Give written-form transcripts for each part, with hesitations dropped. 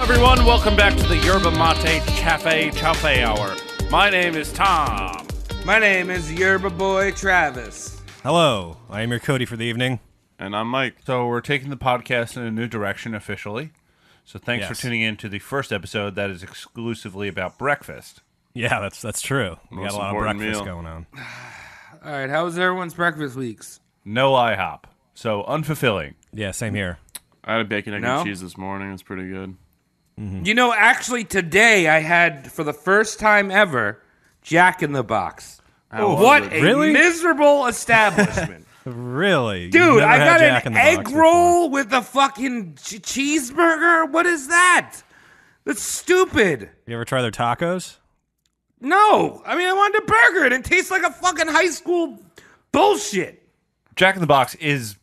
Everyone, welcome back to the Yerba Mate Cafe Chafe Hour. My name is Tom. My name is Yerba Boy Travis. Hello, I am your Cody for the evening. And I'm Mike. So we're taking the podcast in a new direction officially. So thanks for tuning in to the first episode that is exclusively about breakfast. Yeah, that's true. We got a lot of breakfast going on. All right, how was everyone's breakfast weeks? No IHOP. So unfulfilling. Yeah, same here. I had a bacon, egg, and cheese this morning. It was pretty good. Mm-hmm. You know, actually today I had, for the first time ever, Jack in the Box. What a miserable establishment. Really? Dude, I got an egg roll with a fucking cheeseburger? What is that? That's stupid. You ever try their tacos? No. I mean, I wanted a burger and it tastes like a fucking high school bullshit. Jack in the Box is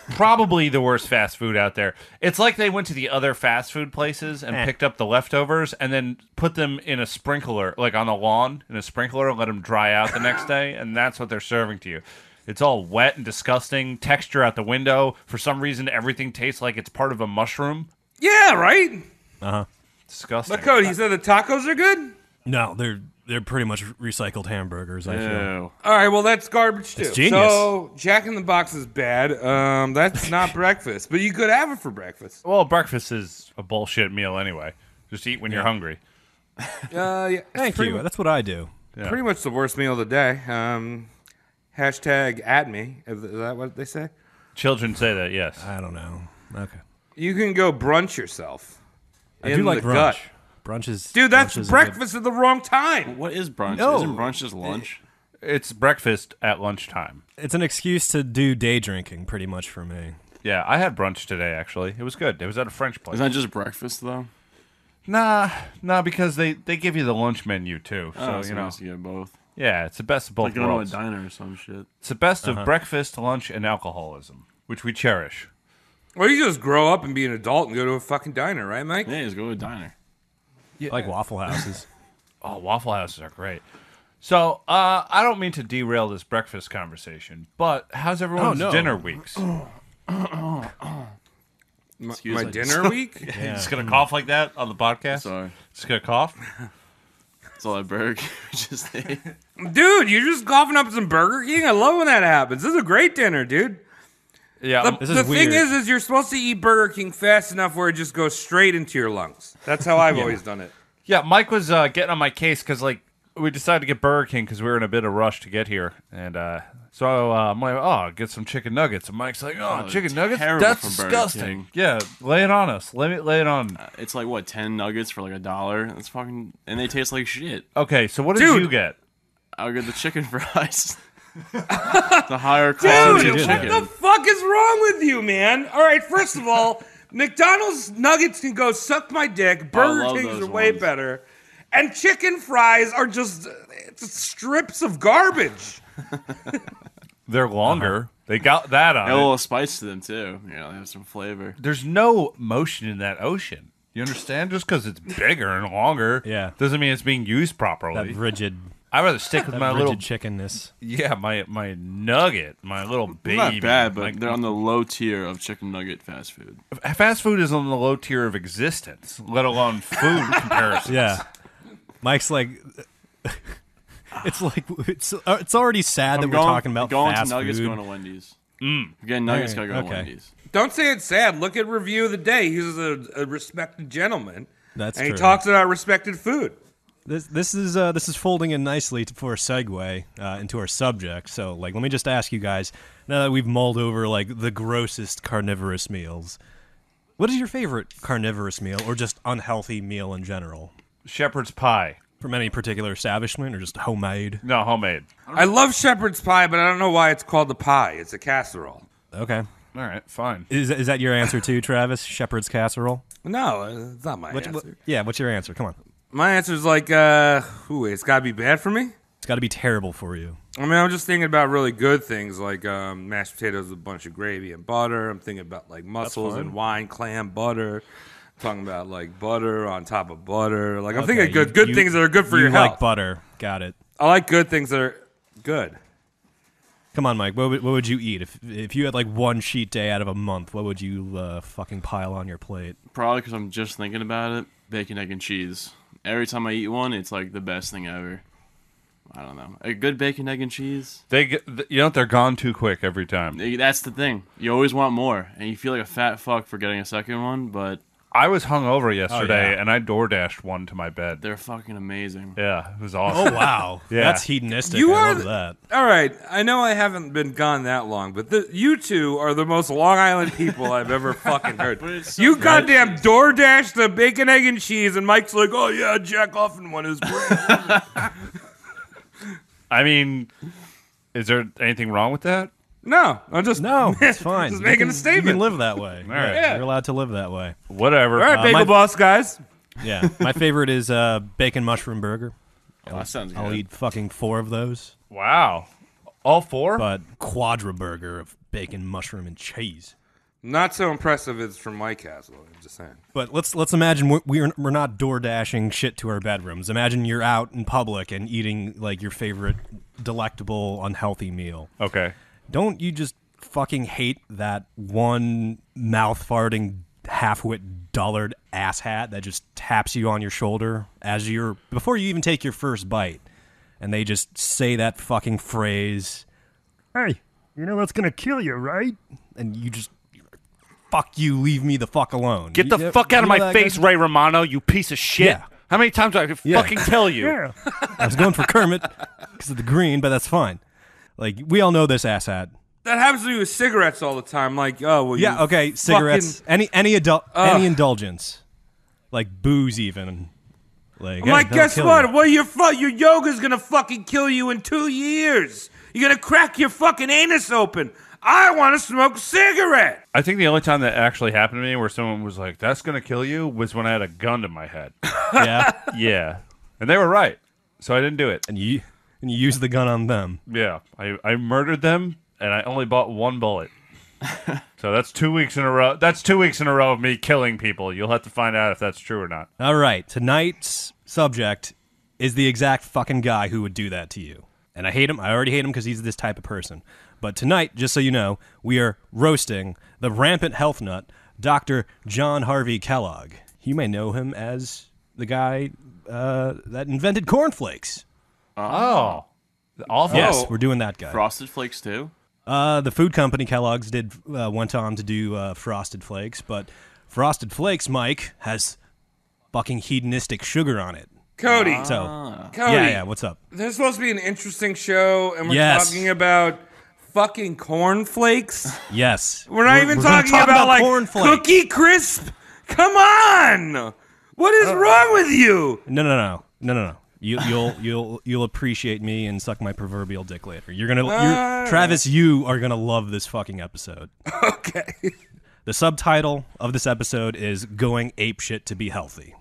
probably the worst fast food out there. It's like they went to the other fast food places and picked up the leftovers and then put them in a sprinkler, like on the lawn, in a sprinkler, and let them dry out the next day, and that's what they're serving to you. It's all wet and disgusting, texture out the window. For some reason, everything tastes like it's part of a mushroom. Yeah, right? Uh-huh. Disgusting. But Cody, you said the tacos are good? No, they're pretty much recycled hamburgers, I feel. All right, well, that's garbage, too. It's genius. So, Jack in the Box is bad. That's not breakfast, but you could have it for breakfast. Well, breakfast is a bullshit meal anyway. Just eat when you're hungry. Yeah, Thank you. That's what I do. Yeah. Pretty much the worst meal of the day. Hashtag at me. Is that what they say? Children say that, yes. I don't know. Okay. You can go brunch yourself. I do like brunch. Gut. Brunch is... Dude, that's brunch is breakfast at the wrong time. What is brunch? No. Isn't brunch just lunch? It's breakfast at lunchtime. It's an excuse to do day drinking, pretty much, for me. Yeah, I had brunch today, actually. It was good. It was at a French place. Is that just breakfast, though? Nah, because they give you the lunch menu, too. So, So you know. nice to get both. Yeah, it's the best of both Like going worlds. to a diner or some shit. It's the best of breakfast, lunch, and alcoholism, which we cherish. Well, you just grow up and be an adult and go to a fucking diner, right, Mike? Yeah, just go to a diner. I like Waffle Houses. Oh, Waffle Houses are great. So, I don't mean to derail this breakfast conversation, but how's everyone's dinner weeks? My dinner week? Yeah. Just gonna cough like that on the podcast? Sorry. Just gonna cough? That's all that burger just ate. Dude, you're just coughing up some Burger King? I love when that happens. This is a great dinner, dude. Yeah. The thing is you're supposed to eat Burger King fast enough where it just goes straight into your lungs. That's how I've always done it. Yeah, Mike was getting on my case because, like, we decided to get Burger King because we were in a bit of rush to get here. And so I'm like, oh, get some chicken nuggets. And Mike's like, chicken nuggets? That's disgusting. Yeah, lay it on us. Lay it on. It's like, what, 10 nuggets for like $1? That's fucking... And they taste like shit. Okay, so what did you get? I'll get the chicken fries. The higher quality Dude, chicken. what the fuck is wrong with you, man? All right, first of all, McDonald's nuggets can go suck my dick. Burger Kings are way better. And chicken fries are just strips of garbage. They're longer. They got that on Got a little spice to them, too. Yeah, they have some flavor. There's no motion in that ocean. You understand? Just because it's bigger and longer doesn't mean it's being used properly. That rigid... I'd rather stick with my little chickenness. Yeah, my nugget, my little baby. Not bad, but they're on the low tier of chicken nugget fast food. Fast food is on the low tier of existence, let alone food comparisons. Yeah, Mike's like, it's already sad that we're talking about fast nuggets, food. going to Wendy's. Again, nuggets gotta go to Wendy's. Don't say it's sad. Look at Review of the Day. He's a respected gentleman. That's and true. He talks about respected food. This is folding in nicely for a segue into our subject. So, like, let me just ask you guys, now that we've mulled over like the grossest carnivorous meals, what is your favorite carnivorous meal or just unhealthy meal in general? Shepherd's pie. From any particular establishment or just homemade? No, homemade. I love shepherd's pie, but I don't know why it's called the pie. It's a casserole. Okay. All right, fine. Is that your answer too, Travis? Shepherd's casserole? No, it's not my answer. What's your answer? Come on. My answer is like, it's got to be bad for me? It's got to be terrible for you. I mean, I'm just thinking about really good things like mashed potatoes with a bunch of gravy and butter. I'm thinking about like mussels and wine, clam, butter. I'm talking about like butter on top of butter. Like I'm thinking good things that are good for your health. You like butter. Got it. I like good things that are good. Come on, Mike. What would you eat if you had like one cheat day out of a month? What would you fucking pile on your plate? Probably because I'm just thinking about it. Bacon, egg, and cheese. Every time I eat one, it's like the best thing ever. I don't know. A good bacon, egg, and cheese. They're gone too quick every time. That's the thing. You always want more, and you feel like a fat fuck for getting a second one. But I was hungover yesterday, and I DoorDashed one to my bed. they're fucking amazing. Yeah, it was awesome. Oh wow, Yeah. That's hedonistic. You I are love that. All right, I know I haven't been gone that long, but you two are the most Long Island people I've ever fucking heard. it's so You good. goddamn DoorDash the bacon, egg, and cheese, and Mike's like, oh yeah, jack off in one is great. I mean, is there anything wrong with that? No, I'm just No, it's fine. Just You making can- a statement. You can live that way. All right. Yeah. You're allowed to live that way. Whatever. All right, Bagel my- Boss guys. Yeah, my favorite is bacon mushroom burger. Oh, that sounds good. I'll eat fucking 4 of those, Wow. All 4? but quadra burger of bacon, mushroom, and cheese. Not so impressive as from Mike Castle. I'm just saying. But let's imagine we're not door dashing shit to our bedrooms. Imagine you're out in public and eating like your favorite delectable, unhealthy meal. Okay. Don't you just fucking hate that one mouth farting half-wit dullard asshat that just taps you on your shoulder before you even take your first bite, and they just say that fucking phrase, "Hey, you know what's gonna kill you, right?" And you just, fuck you, leave me the fuck alone. Get the fuck out of my face, Ray Romano, you piece of shit. Yeah. How many times do I fucking tell you? Yeah. I was going for Kermit because of the green, but that's fine. Like, we all know this asshat. That happens to me with cigarettes all the time. Like, oh, well, Yeah, you okay, cigarettes, fucking- any indulgence, like booze, even. Like, I'm hey, like, that'll guess kill what? you. Well, your yoga's gonna fucking kill you in 2 years. You're gonna crack your fucking anus open. I want to smoke a cigarette. I think the only time that actually happened to me where someone was like, that's going to kill you, was when I had a gun to my head. Yeah, Yeah. And they were right. So I didn't do it. and you use the gun on them. Yeah. I murdered them, and I only bought 1 bullet. So that's 2 weeks in a row. That's 2 weeks in a row of me killing people. You'll have to find out if that's true or not. All right, tonight's subject is the exact fucking guy who would do that to you. And I hate him. I already hate him because he's this type of person. But tonight, just so you know, we are roasting the rampant health nut, Dr. John Harvey Kellogg. You may know him as the guy that invented cornflakes. Oh. Awful. Yes, we're doing that guy. Frosted Flakes too. The food company Kellogg's went on to do Frosted Flakes, but Frosted Flakes, Mike, has fucking hedonistic sugar on it. Cody, So, Cody, yeah, what's up? this is supposed to be an interesting show, and we're Yes. talking about fucking cornflakes. Yes. We're not even gonna talking talk about like cornflakes. Cookie Crisp. Come on, what is wrong with you? No. You'll appreciate me and suck my proverbial dick later. Travis, you are gonna love this fucking episode. Okay. The subtitle of this episode is "Going Apeshit to Be Healthy,"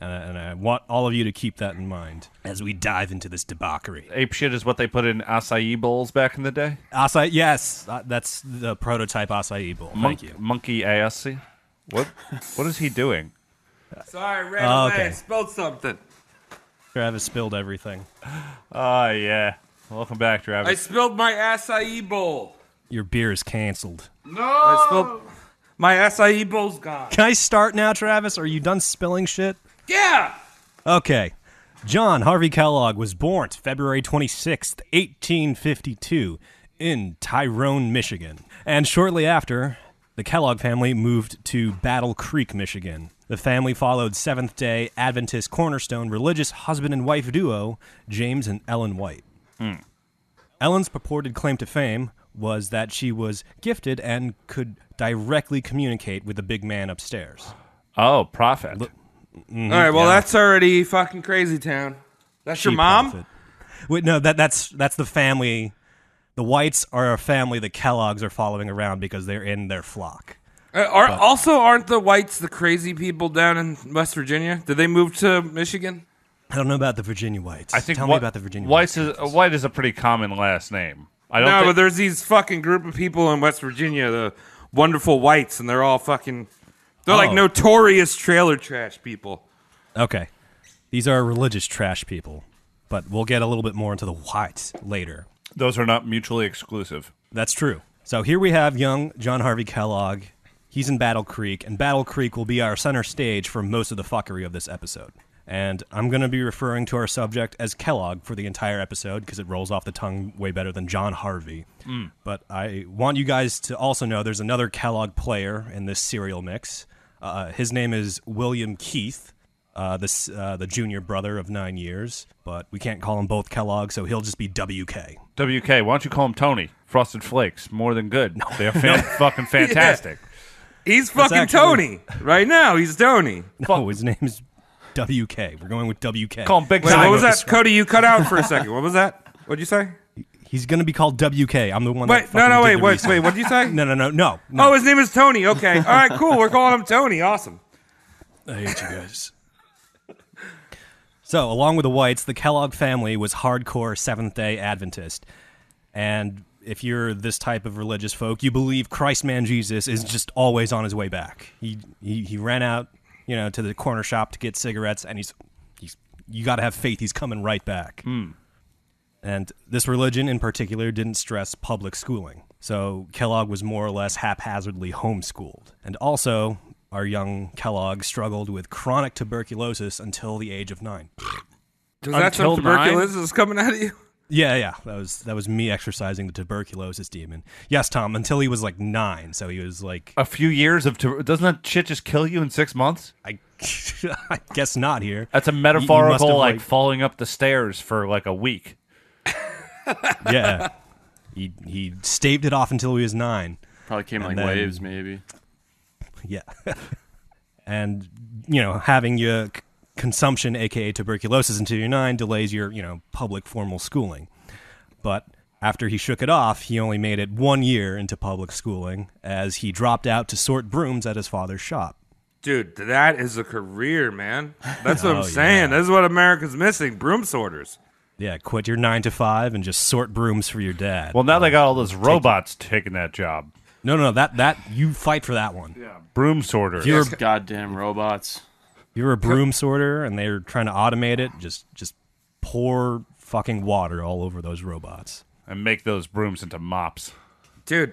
and I want all of you to keep that in mind as we dive into this debauchery. Ape shit is what they put in acai bowls back in the day. Acai, yes, that's the prototype acai bowl. Thank you. Monkey ass. What is he doing? Sorry, ran away. okay. I spilled something. Travis spilled everything. Oh, yeah. Welcome back, Travis. I spilled my acai bowl. Your beer is canceled. I spilled my acai bowl's gone. Can I start now, Travis? Are you done spilling shit? Yeah. Okay. John Harvey Kellogg was born February 26th, 1852, in Tyrone, Michigan. And shortly after, the Kellogg family moved to Battle Creek, Michigan. The family followed Seventh-day Adventist cornerstone religious husband and wife duo, James and Ellen White. Ellen's purported claim to fame was that she was gifted and could directly communicate with the big man upstairs. Oh, prophet. All right. Well, that's already fucking crazy town. That's your Cheap mom. profit. Wait, no, that's the family. The Whites are a family the Kellogg's are following around because they're in their flock. Aren't the Whites the crazy people down in West Virginia? Did they move to Michigan? I don't know about the Virginia Whites. I think Tell me about the Virginia White Whites. White is a pretty common last name. I don't No, think but there's these fucking group of people in West Virginia, the wonderful Whites, and they're all fucking. They're like Oh. notorious trailer trash people. Okay. These are religious trash people, but we'll get a little bit more into the Whites later. Those are not mutually exclusive. That's true. So here we have young John Harvey Kellogg. He's in Battle Creek, and Battle Creek will be our center stage for most of the fuckery of this episode. And I'm going to be referring to our subject as Kellogg for the entire episode because it rolls off the tongue way better than John Harvey. But I want you guys to also know there's another Kellogg player in this cereal mix. His name is William Keith, the junior brother of 9 years. But we can't call him both Kellogg, so he'll just be WK. WK, why don't you call him Tony? Frosted Flakes, more than good. They're fucking fantastic. Yeah. He's fucking Tony. Right now, he's Tony. No, his name is WK. We're going with WK. Call him Big Wait, Simon. what was that? Cody, you cut out for a second. What was that? What'd you say? He's going to be called WK. I'm the one Wait, that wait, what'd you say? No. Oh, his name is Tony. Okay. All right, cool. We're calling him Tony. Awesome. I hate you guys. So, along with the Whites, the Kellogg family was hardcore Seventh-day Adventist. And if you're this type of religious folk, you believe Christ man Jesus is just always on his way back. He ran out, to the corner shop to get cigarettes, and he's you got to have faith he's coming right back. And this religion in particular didn't stress public schooling. So Kellogg was more or less haphazardly homeschooled. And also, our young Kellogg struggled with chronic tuberculosis until the age of 9. Was that some tuberculosis coming out of you? Yeah. That was me exercising the tuberculosis demon. Yes, Tom, until he was like 9. So he was like... A few years of... doesn't that shit just kill you in 6 months? I guess not here. That's a metaphorical, like, falling up the stairs for like a week. Yeah. He staved it off until he was 9. Probably came like waves, maybe. Yeah. And, having your consumption, a.k.a. tuberculosis, until you're 9 delays your, public formal schooling. But after he shook it off, he only made it 1 year into public schooling as he dropped out to sort brooms at his father's shop. Dude, that is a career, man. That's what I'm saying. Yeah. This is what America's missing, broom sorters. Yeah, quit your 9 to 5 and just sort brooms for your dad. Well, now they got all those robots taking that job. No, that you fight for that one. Yeah, broom sorter. You're goddamn robots. You're a broom sorter, and they're trying to automate it. Just pour fucking water all over those robots and make those brooms into mops. Dude,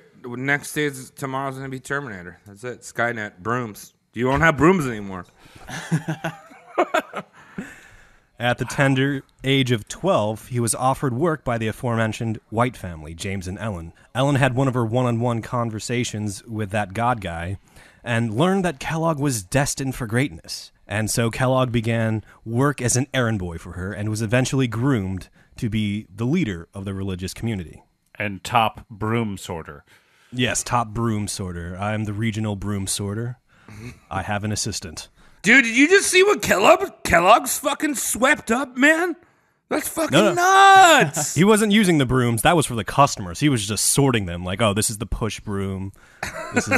tomorrow's gonna be Terminator. That's it. Skynet brooms. You won't have brooms anymore. At the tender age of 12, he was offered work by the aforementioned White family, James and Ellen. Ellen had one of her one-on-one conversations with that God guy and learned that Kellogg was destined for greatness. And so Kellogg began work as an errand boy for her and was eventually groomed to be the leader of the religious community. And top broom sorter. Yes, top broom sorter. I am the regional broom sorter. I have an assistant. Dude, did you just see what Kellogg's fucking swept up, man? That's fucking nuts. He wasn't using the brooms. That was for the customers. He was just sorting them. Like, oh, this is the push broom. This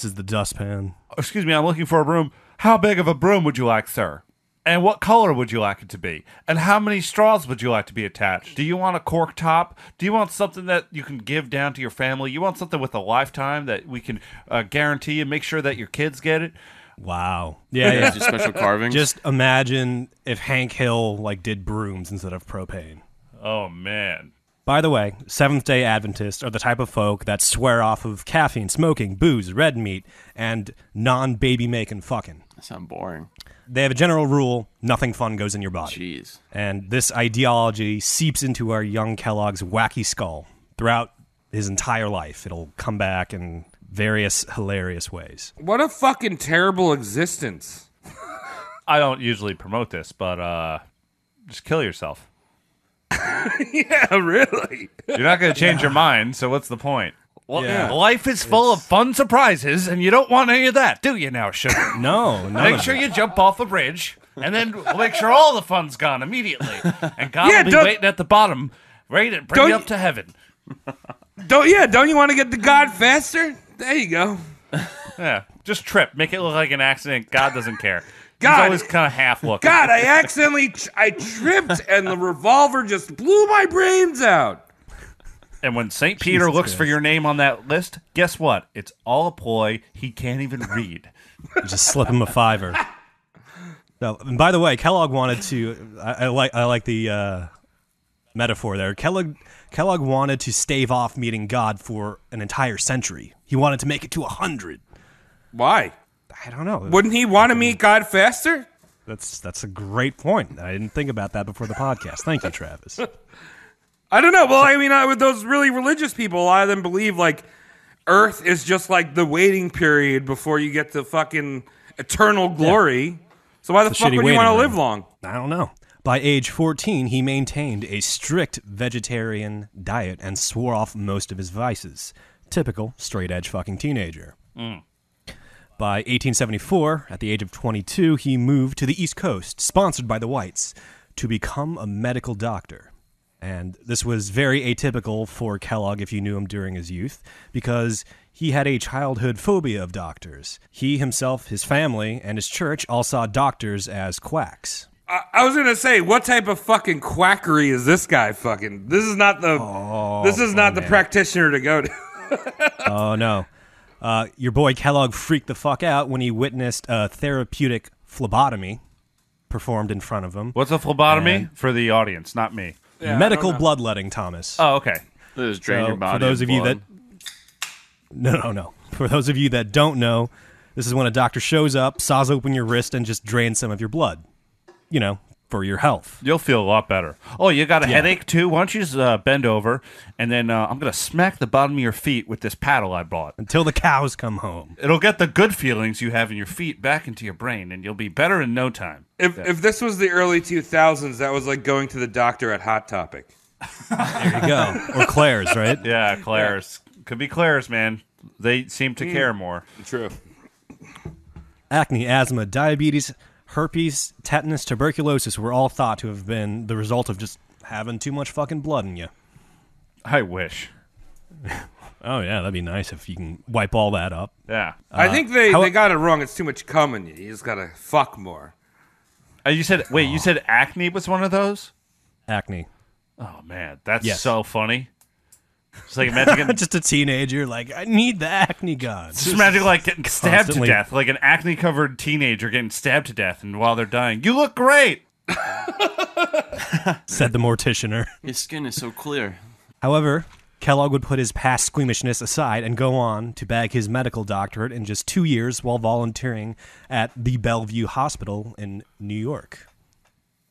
is the dustpan. Excuse me, I'm looking for a broom. How big of a broom would you like, sir? And what color would you like it to be? And how many straws would you like to be attached? Do you want a cork top? Do you want something that you can give down to your family? You want something with a lifetime that we can guarantee and make sure that your kids get it? Wow. Yeah. Just special carvings. Just imagine if Hank Hill did brooms instead of propane. Oh, man. By the way, Seventh-day Adventists are the type of folk that swear off of caffeine, smoking, booze, red meat, and non-baby-making fucking. That sounds boring. They have a general rule, nothing fun goes in your body. Jeez. And this ideology seeps into our young Kellogg's wacky skull. Throughout his entire life, it'll come back in various hilarious ways. What a fucking terrible existence. I don't usually promote this, but just kill yourself. Yeah, really. You're not going to change your mind, so what's the point? Well, yeah. Life is full of fun surprises, and you don't want any of that, do you now, sugar? No. Make sure you jump off the bridge, and then make sure all the fun's gone immediately. And God will be waiting at the bottom, ready to bring you up to heaven. Don't you want to get to God faster? There you go. Yeah, just trip. Make it look like an accident. God doesn't care. God, he's always kind of half looking. God, I accidentally I tripped, and the revolver just blew my brains out. And when St. Peter looks for your name on that list, guess what? It's all a ploy. He can't even read. You just slip him a $5. No, and by the way, Kellogg wanted to. I like the metaphor there. Kellogg wanted to stave off meeting God for an entire century. He wanted to make it to 100. Why? I don't know. Wouldn't he want to meet God faster? That's a great point. I didn't think about that before the podcast. Thank you, Travis. I don't know. Well, I mean, with those really religious people, a lot of them believe like Earth is just like the waiting period before you get to fucking eternal glory. Yeah. So why the fuck would you want to live long? I don't know. By age 14, he maintained a strict vegetarian diet and swore off most of his vices. Typical straight-edge fucking teenager. By 1874, at the age of 22, he moved to the East Coast, sponsored by the whites, to become a medical doctor. And this was very atypical for Kellogg if you knew him during his youth, because he had a childhood phobia of doctors. He himself, his family, and his church all saw doctors as quacks. I was gonna say, what type of fucking quackery is this guy fucking? This is not the practitioner to go to. Oh no, your boy Kellogg freaked the fuck out when he witnessed a therapeutic phlebotomy performed in front of him. What's a phlebotomy for the audience, not me? Yeah, medical bloodletting, Thomas. Oh, okay. Just drain your body. For those of you that no, for those of you that don't know, this is when a doctor shows up, saws open your wrist, and just drains some of your blood. You know, for your health. You'll feel a lot better. Oh, you got a headache too? Why don't you just bend over, and then I'm going to smack the bottom of your feet with this paddle I bought. Until the cows come home. It'll get the good feelings you have in your feet back into your brain, and you'll be better in no time. If this was the early 2000s, that was like going to the doctor at Hot Topic. There you go. Or Claire's, right? Yeah, Claire's. Yeah. Could be Claire's, man. They seem to care more. True. Acne, asthma, diabetes, herpes, tetanus, tuberculosis were all thought to have been the result of just having too much fucking blood in you. I wish. Oh, yeah, that'd be nice if you can wipe all that up. Yeah. I think they got it wrong. It's too much cum in you. You just gotta fuck more. You said acne was one of those? Acne. Oh, man. That's so funny. It's like just a teenager, like, I need the acne god. Just imagine like getting stabbed to death, like an acne-covered teenager getting stabbed to death, and while they're dying, you look great, said the morticianer. His skin is so clear. However, Kellogg would put his past squeamishness aside and go on to bag his medical doctorate in just 2 years while volunteering at the Bellevue Hospital in New York.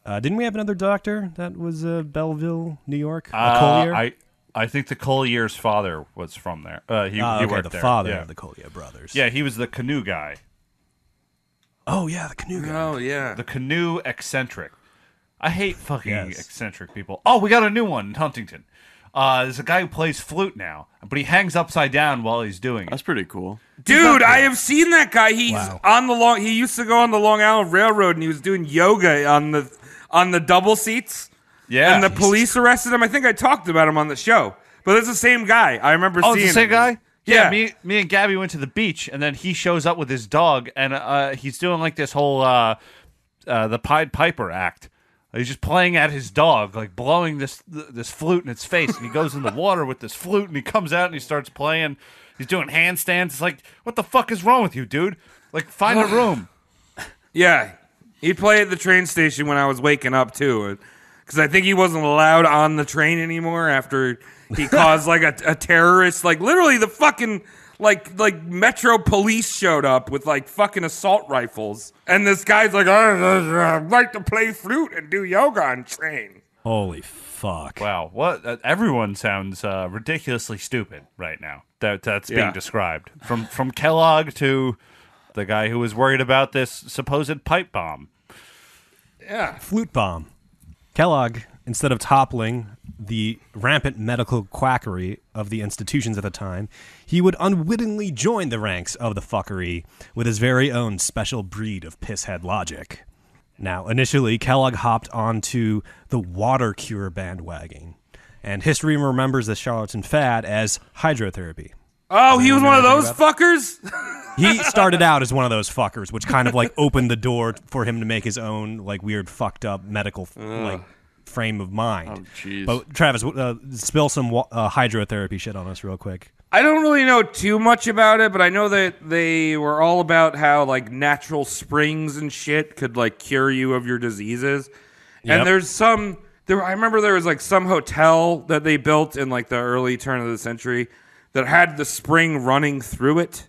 Didn't we have another doctor that was Belleville, New York? Collier? I think the Collier's father was from there. He worked the there. Father of the Collier brothers. Yeah, he was the canoe guy. Oh, yeah, the canoe guy. Oh, yeah. The canoe eccentric. I hate fucking eccentric people. Oh, we got a new one in Huntington. There's a guy who plays flute now, but he hangs upside down while he's doing it. That's pretty cool. Dude, I have seen that guy. He's he used to go on the Long Island Railroad, and he was doing yoga on the double seats. Yeah. And the police arrested him. I think I talked about him on the show. But it's the same guy. I remember seeing him. Oh, the same guy? Yeah. Me and Gabby went to the beach, and then he shows up with his dog, and he's doing like this whole the Pied Piper act. He's just playing at his dog, like blowing this flute in its face, and he goes in the water with this flute, and he comes out and he starts playing. He's doing handstands. It's like, what the fuck is wrong with you, dude? Like, find a room. Yeah. He'd play at the train station when I was waking up, too. Because I think he wasn't allowed on the train anymore after he caused like a terrorist, like literally the fucking like Metro Police showed up with like fucking assault rifles, and this guy's like, I'd like to play flute and do yoga on train. Holy fuck! Wow, what? Everyone sounds ridiculously stupid right now. That's being described from Kellogg to the guy who was worried about this supposed pipe bomb. Yeah, flute bomb. Kellogg, instead of toppling the rampant medical quackery of the institutions at the time, he would unwittingly join the ranks of the fuckery with his very own special breed of pisshead logic. Now, initially, Kellogg hopped onto the water cure bandwagon, and history remembers the charlatan fad as hydrotherapy. Oh, he was one of those fuckers? He started out as one of those fuckers, which kind of like opened the door for him to make his own like weird fucked up medical like frame of mind. Oh, jeez. But Travis, spill some hydrotherapy shit on us real quick. I don't really know too much about it, but I know that they were all about how like natural springs and shit could like cure you of your diseases. Yep. And there's I remember there was like some hotel that they built in like the early turn of the century that had the spring running through it.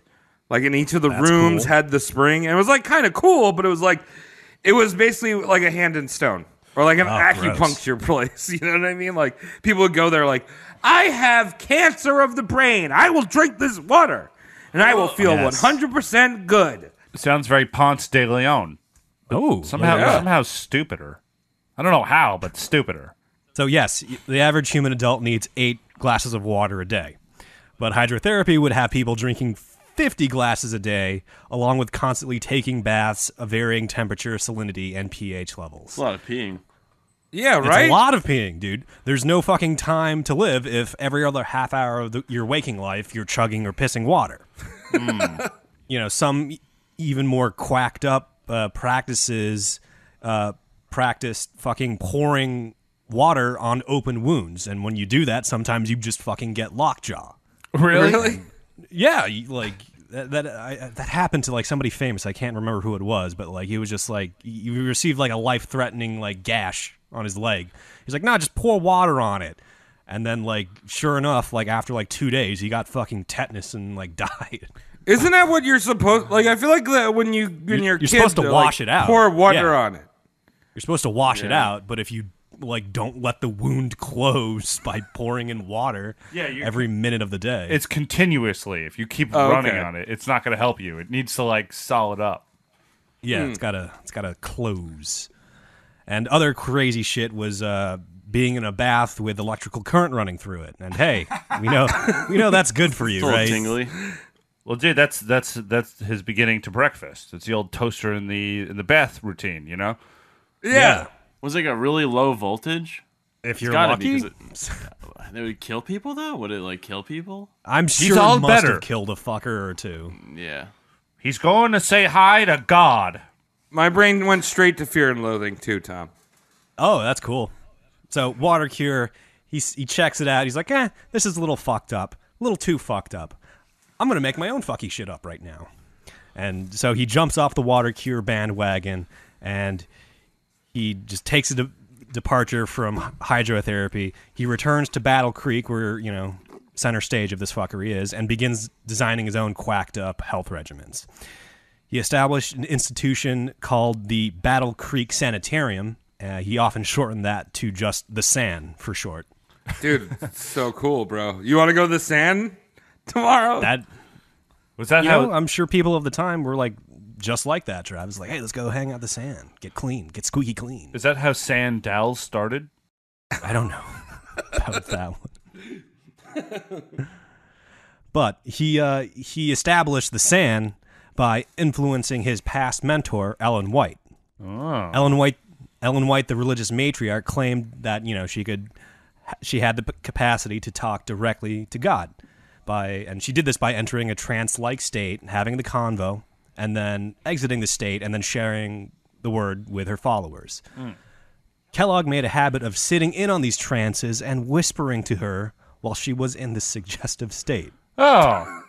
Like in each of the rooms had the spring, and it was like kind of cool, but it was basically like a hand in stone or like an acupuncture place. You know what I mean? Like people would go there like, I have cancer of the brain. I will drink this water and I will feel 100% good. Sounds very Ponce de Leon. Oh, somehow stupider. I don't know how, but stupider. So yes, the average human adult needs 8 glasses of water a day. But hydrotherapy would have people drinking 50 glasses a day, along with constantly taking baths of varying temperature, salinity, and pH levels. It's a lot of peeing. Yeah, right? It's a lot of peeing, dude. There's no fucking time to live if every other half hour of your waking life you're chugging or pissing water. You know, some even more quacked up practices practice fucking pouring water on open wounds. And when you do that, sometimes you just fucking get lockjaw. Really? Yeah, like that happened to like somebody famous. I can't remember who it was, but like he was just like he received like a life-threatening like gash on his leg. He's like, "Nah, just pour water on it." And then like sure enough, like after like 2 days, he got fucking tetanus and like died. Isn't that what you're supposed? Like I feel like that when you're you're supposed to wash it out. Pour water on it. You're supposed to wash it out, but if you like don't let the wound close by pouring in water every minute of the day. It's continuously. If you keep running on it, it's not going to help you. It needs to like solid up. Yeah, it's gotta close. And other crazy shit was being in a bath with electrical current running through it. And hey, we know that's good for you, right? Tingly. Well, dude, that's his beginning to breakfast. It's the old toaster in the bath routine, you know? Yeah. Was it like a really low voltage? If you're lucky, they would kill people though. Would it like kill people? I'm sure all it must better. have killed a fucker or two. Yeah. He's going to say hi to God. My brain went straight to Fear and Loathing too, Tom. Oh, that's cool. So water cure, he checks it out. He's like, this is a little fucked up, a little too fucked up. I'm gonna make my own fucky shit up right now. And so he jumps off the water cure bandwagon and he just takes a departure from hydrotherapy. He returns to Battle Creek, where, you know, center stage of this fuckery is, and begins designing his own quacked up health regimens. He established an institution called the Battle Creek Sanitarium. He often shortened that to just the SAN for short. Dude, so cool, bro. You want to go to the SAN tomorrow? I'm sure people of the time were like, just like that, Travis. Like, hey, let's go hang out in the sand. Get clean. Get squeaky clean. Is that how Sandals started? I don't know about that one. But he established the SAN by influencing his past mentor, Ellen White. Oh. Ellen White, the religious matriarch, claimed that, you know, she had the capacity to talk directly to God. And she did this by entering a trance-like state, having the convo, and then exiting the state, and then sharing the word with her followers. Kellogg made a habit of sitting in on these trances and whispering to her while she was in this suggestive state. Oh.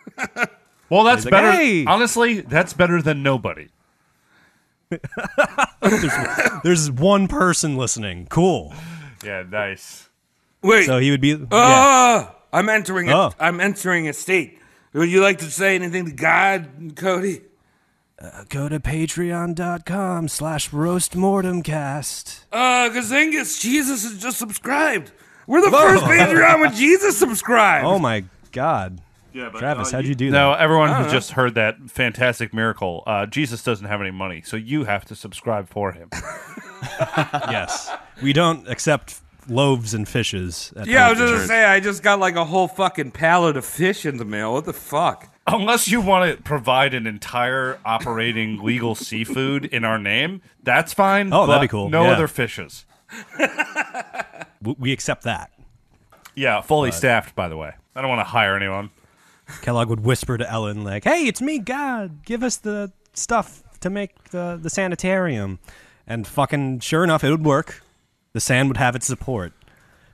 Well, that's like, better. "Hey!" Honestly, that's better than nobody. There's one person listening. Cool. Yeah, nice. Wait. So he would be... I'm entering a state. Would you like to say anything to God, Cody? Go to patreon.com/roastmortemcast. Gazingus, Jesus has just subscribed. We're the first Patreon when Jesus subscribed. Oh my God. Yeah, but Travis, how'd you do that? No, everyone who just heard that fantastic miracle, Jesus doesn't have any money, so you have to subscribe for him. Yes. We don't accept loaves and fishes. At Yeah, I was Pumpkin just Church. gonna say, I just got like a whole fucking pallet of fish in the mail. What the fuck? Unless you want to provide an entire operating legal seafood in our name, that's fine. Oh, that'd but be cool. No Yeah. other fishes. We accept that. Yeah, fully staffed, by the way. I don't want to hire anyone. Kellogg would whisper to Ellen, like, hey, it's me, God. Give us the stuff to make the sanitarium. And fucking sure enough, it would work. The sand would have its support.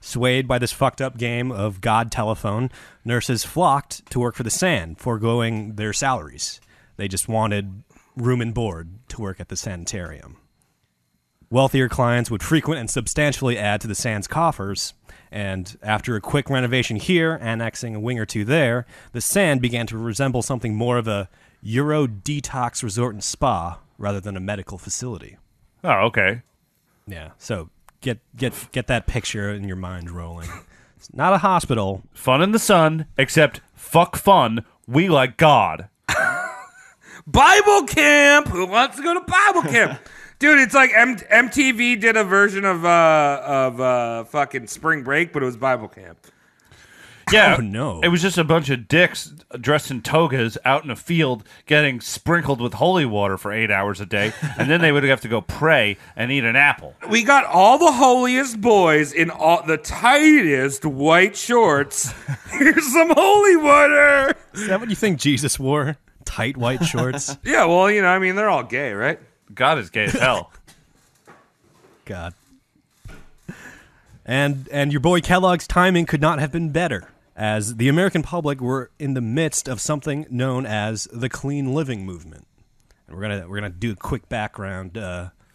Swayed by this fucked up game of God telephone, nurses flocked to work for the SAN, foregoing their salaries. They just wanted room and board to work at the sanitarium. Wealthier clients would frequent and substantially add to the Sands coffers, and after a quick renovation here, annexing a wing or two there, the Sand began to resemble something more of a Euro detox resort and spa rather than a medical facility. Oh, okay. Yeah, so get that picture in your mind rolling. It's not a hospital. Fun in the sun, except fuck fun. We like God. Bible camp. Who wants to go to Bible camp? Dude, it's like MTV did a version of fucking Spring Break, but it was Bible camp. Yeah. Oh, no. It was just a bunch of dicks dressed in togas out in a field getting sprinkled with holy water for 8 hours a day, and then they would have to go pray and eat an apple. We got all the holiest boys in all the tightest white shorts. Here's some holy water. Is that what you think Jesus wore? Tight white shorts? Yeah, well, you know, I mean, they're all gay, right? God is gay as hell. God. And your boy Kellogg's timing could not have been better, as the American public were in the midst of something known as the clean living movement. And we're gonna do a quick background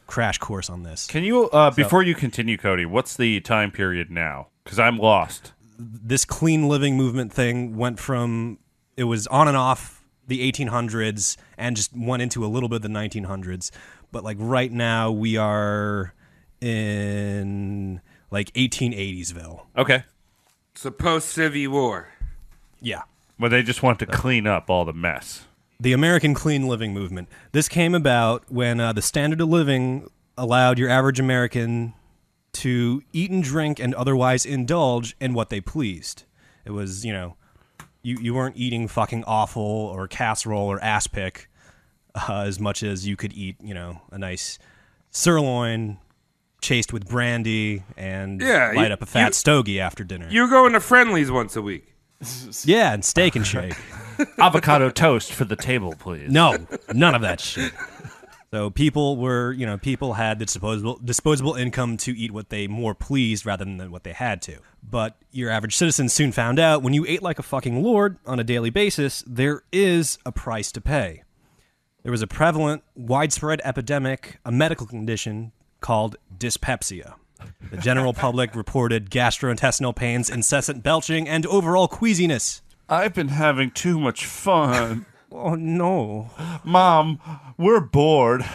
crash course on this. Can you, before you continue, Cody, what's the time period now? Because I'm lost. This clean living movement thing went from, it was on and off the 1800s and just went into a little bit of the 1900s. But like right now we are in like 1880sville. Okay. It's a post-Civil War. Yeah. Well, they just want to clean up all the mess. The American clean living movement. This came about when the standard of living allowed your average American to eat and drink and otherwise indulge in what they pleased. It was, you know, you weren't eating fucking offal or casserole or ass pick as much as you could eat, you know, a nice sirloin chased with brandy and light up a fat stogie after dinner. You're going to Friendly's once a week. Yeah, and steak and shake. Avocado toast for the table, please. No, none of that shit. So people had the disposable income to eat what they more pleased rather than what they had to. But your average citizen soon found out when you ate like a fucking lord on a daily basis, there is a price to pay. There was a prevalent, widespread epidemic, a medical condition called dyspepsia. The general public reported gastrointestinal pains, incessant belching, and overall queasiness. I've been having too much fun. Oh, no. Mom, we're bored.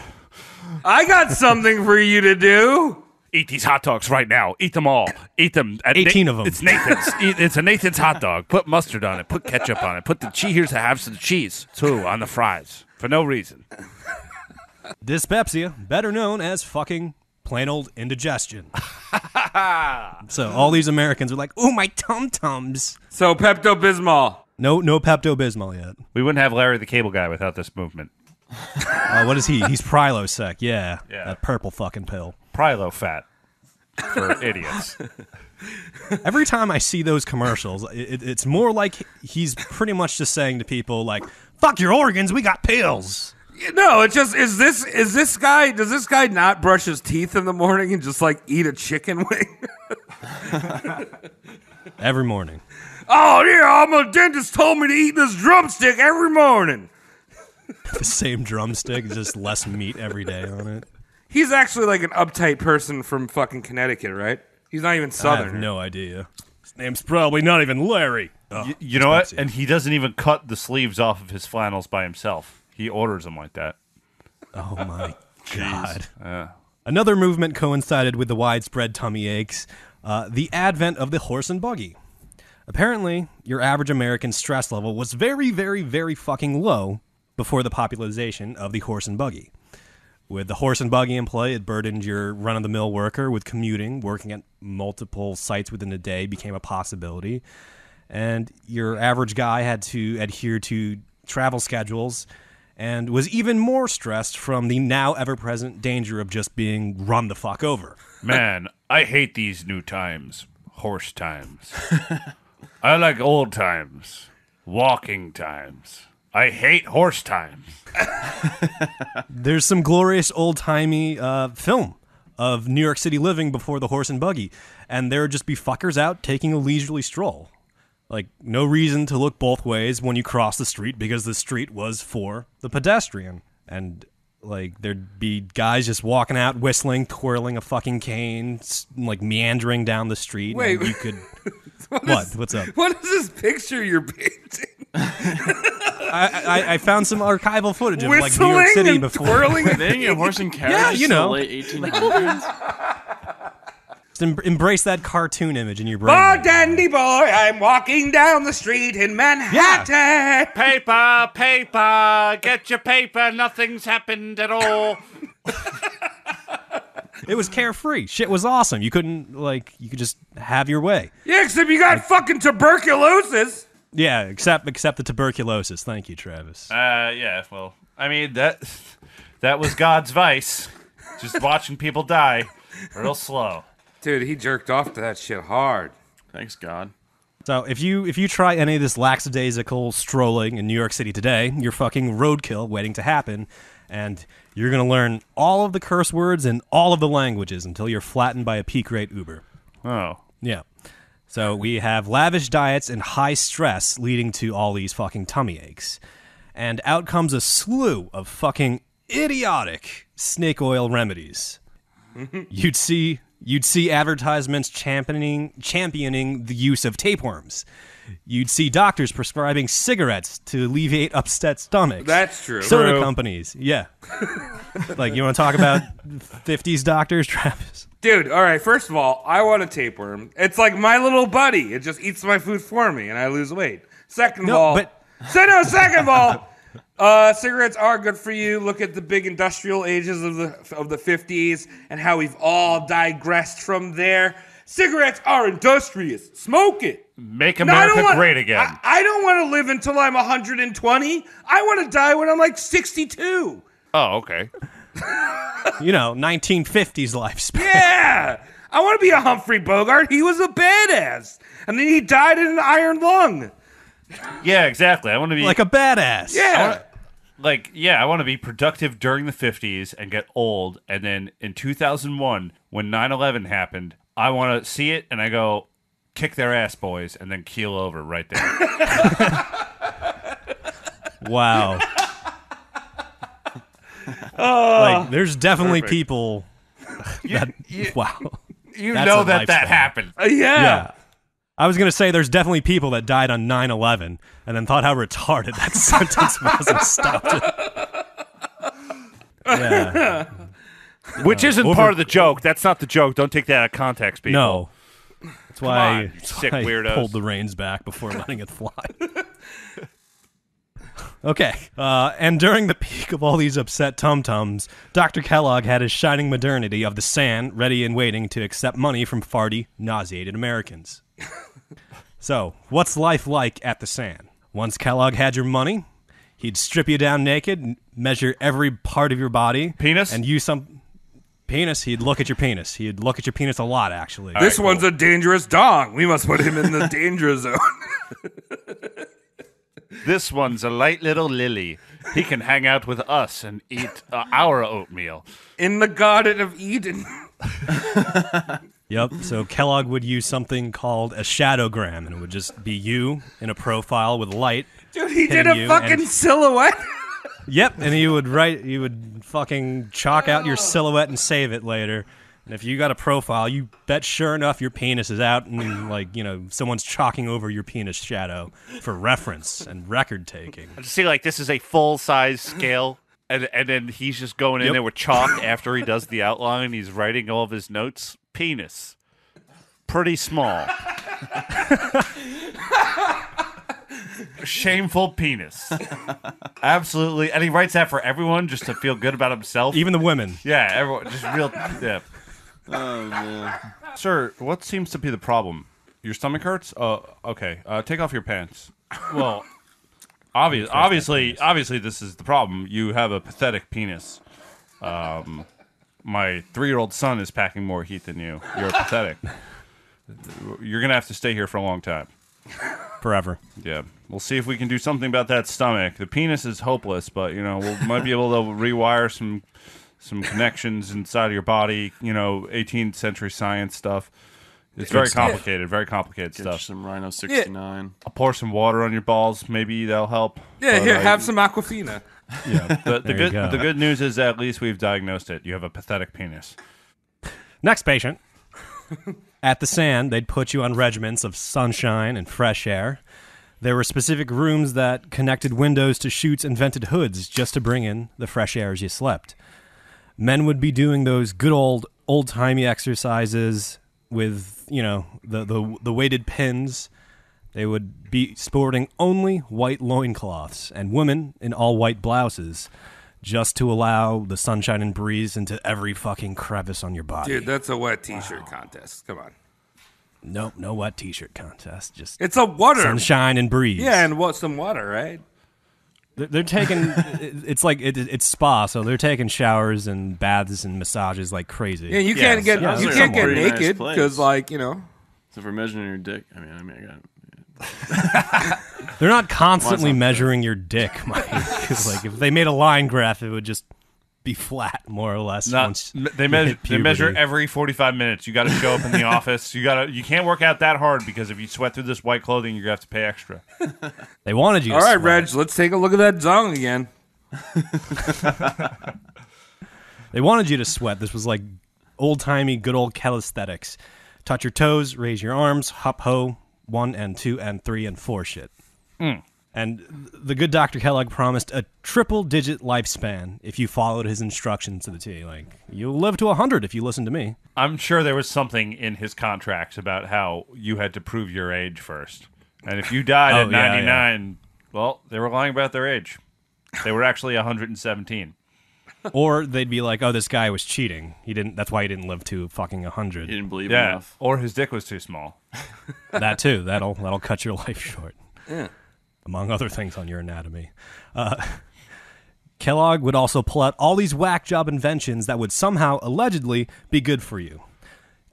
I got something for you to do. Eat these hot dogs right now. Eat them all. Eat them. 18 of them. It's Nathan's. It's a Nathan's hot dog. Put mustard on it. Put ketchup on it. Put the cheese. Here's the halves of the cheese, too, on the fries. For no reason. Dyspepsia, better known as fucking plain old indigestion. So all these Americans are like, ooh, my tum-tums. So Pepto-Bismol. No Pepto-Bismol yet. We wouldn't have Larry the Cable Guy without this movement. What is he? He's Prilosec, yeah. Yeah. That purple fucking pill. Prilo fat for idiots. Every time I see those commercials, it's more like he's pretty much just saying to people like, fuck your organs, we got pills. No, it's just does this guy not brush his teeth in the morning and just like eat a chicken wing? Every morning. Oh yeah, my dentist told me to eat this drumstick every morning. The same drumstick, just less meat every day on it. He's actually like an uptight person from fucking Connecticut, right? He's not even Southern. I have no idea. His name's probably not even Larry. Oh, you know what? And he doesn't even cut the sleeves off of his flannels by himself. He orders them like that. Oh, my God. Another movement coincided with the widespread tummy aches, the advent of the horse and buggy. Apparently, your average American stress level was very, very, very fucking low before the popularization of the horse and buggy. With the horse and buggy in play, it burdened your run-of-the-mill worker with commuting. Working at multiple sites within a day became a possibility. And your average guy had to adhere to travel schedules and was even more stressed from the now ever-present danger of just being run the fuck over. Man, I hate these new times. Horse times. I like old times. Walking times. I hate horse times. There's some glorious old-timey film of New York City living before the horse and buggy, and there would just be fuckers out taking a leisurely stroll. Like, no reason to look both ways when you cross the street because the street was for the pedestrian. And Like, there'd be guys just walking out, whistling, twirling a fucking cane, like meandering down the street. Wait, and you could. What's up? What is this picture you're painting? I found some archival footage of like Whistling New York City and before. twirling. They get horse and carriage. Yeah, you know. The late 1800s. Just embrace that cartoon image in your brain. Oh, dandy boy, I'm walking down the street in Manhattan. Paper, paper, get your paper. Nothing's happened at all. It was carefree. Shit was awesome. You couldn't you could just have your way. Yeah, except you got fucking tuberculosis. Yeah, except the tuberculosis. Thank you, Travis. Yeah. Well, I mean that was God's vice. Just watching people die, real slow. Dude, he jerked off to that shit hard. Thanks, God. So if you try any of this lackadaisical strolling in New York City today, you're fucking roadkill waiting to happen, and you're gonna learn all of the curse words and all of the languages until you're flattened by a peak rate Uber. Oh. Yeah. So we have lavish diets and high stress leading to all these fucking tummy aches. And out comes a slew of fucking idiotic snake oil remedies. You'd see advertisements championing the use of tapeworms. You'd see doctors prescribing cigarettes to alleviate upset stomachs. That's true. Soda True. companies, yeah. Like, you want to talk about 50s doctors, Travis? Dude, all right, first of all, I want a tapeworm. It's like my little buddy. It just eats my food for me, and I lose weight. Second of all, cigarettes are good for you. Look at the big industrial ages of the 50s and how we've all digressed from there. Cigarettes are industrious. Smoke it. Make America great again. I don't want to live until I'm 120. I want to die when I'm like 62. Oh, okay. 1950s lifespan. Yeah. I want to be a Humphrey Bogart. He was a badass. And then he died in an iron lung. Yeah, exactly. I want to be Like a badass. Yeah. I want to be productive during the 50s and get old. And then in 2001, when 9/11 happened, I want to see it and I go, kick their ass, boys, and then keel over right there. Wow. Like, there's definitely Perfect. people that, wow. You That's know a that lifespan. happened. Yeah. I was going to say there's definitely people that died on 9/11 and then thought how retarded that sentence was and stopped it. Yeah. Which isn't part of the joke. That's not the joke. Don't take that out of context, people. No. That's why, on, you sick I weirdos. pulled the reins back before letting it fly. Okay. And during the peak of all these upset tum-tums, Dr. Kellogg had his shining modernity of the sand ready and waiting to accept money from farty, nauseated Americans. So, what's life like at the sand? Once Kellogg had your money, he'd strip you down naked, measure every part of your body. Penis? And use some... Penis, he'd look at your penis. He'd look at your penis a lot, actually. This one's a dangerous dong. We must put him in the danger zone. This one's a light little lily. He can hang out with us and eat our oatmeal. In the Garden of Eden. Yep, so Kellogg would use something called a shadowgram, and it would just be you in a profile with light. Dude, he did hitting a you, fucking and- silhouette. Yep, and he would fucking chalk out your silhouette and save it later. And if you got a profile, you bet sure enough your penis is out, and someone's chalking over your penis shadow for reference and record taking. I just see this is a full size scale, and then he's just going in there with chalk after he does the outline. He's writing all of his notes. Penis, pretty small. Shameful penis. Absolutely. And he writes that for everyone just to feel good about himself. Even the women. Yeah, everyone. Just real. Yeah. Oh, man. Sir, what seems to be the problem? Your stomach hurts? Okay. Take off your pants. Well, obviously, this is the problem. You have a pathetic penis. My 3-year-old son is packing more heat than you. You're pathetic. You're going to have to stay here for a long time. Forever. Yeah. We'll see if we can do something about that stomach. The penis is hopeless, but, we might be able to rewire some connections inside of your body, 18th century science stuff. It's very complicated Get stuff. you some Rhino 69. I'll pour some water on your balls. Maybe that'll help. Yeah, But, here, have some Aquafina. The good news is that at least we've diagnosed it. You have a pathetic penis. Next patient. At the Sand, they'd put you on regimens of sunshine and fresh air. There were specific rooms that connected windows to chutes and vented hoods just to bring in the fresh air as you slept. Men would be doing those good old-timey exercises with, the weighted pins. They would be sporting only white loincloths, and women in all white blouses, just to allow the sunshine and breeze into every fucking crevice on your body. Dude, that's a wet t-shirt contest. Come on. Nope, no wet t-shirt contest. Just it's a water. Sunshine and breeze. Yeah, and some water, right? They're taking, it's like, it's spa, so they're taking showers and baths and massages like crazy. Yeah, you can't get naked because, So for measuring your dick, I got They're not constantly measuring your dick, Mike. Because if they made a line graph, it would just be flat, more or less. They measure every 45 minutes. You got to show up in the office. You can't work out that hard because if you sweat through this white clothing, you're gonna have to pay extra. They wanted you. All to right, sweat. Reg, let's take a look at that dong again. They wanted you to sweat. This was like old-timey, good old calisthenics. Touch your toes, raise your arms, hop ho, 1 and 2 and 3 and 4 shit. And the good Dr. Kellogg promised a triple-digit lifespan if you followed his instructions to the T. Like, you'll live to 100 if you listen to me. I'm sure there was something in his contracts about how you had to prove your age first. And if you died at 99, well, they were lying about their age. They were actually 117. Or they'd be like, oh, this guy was cheating. That's why he didn't live to fucking 100. He didn't believe enough. Or his dick was too small. That too. That'll cut your life short. Yeah. Among other things on your anatomy. Kellogg would also pull out all these whack job inventions that would somehow, allegedly, be good for you.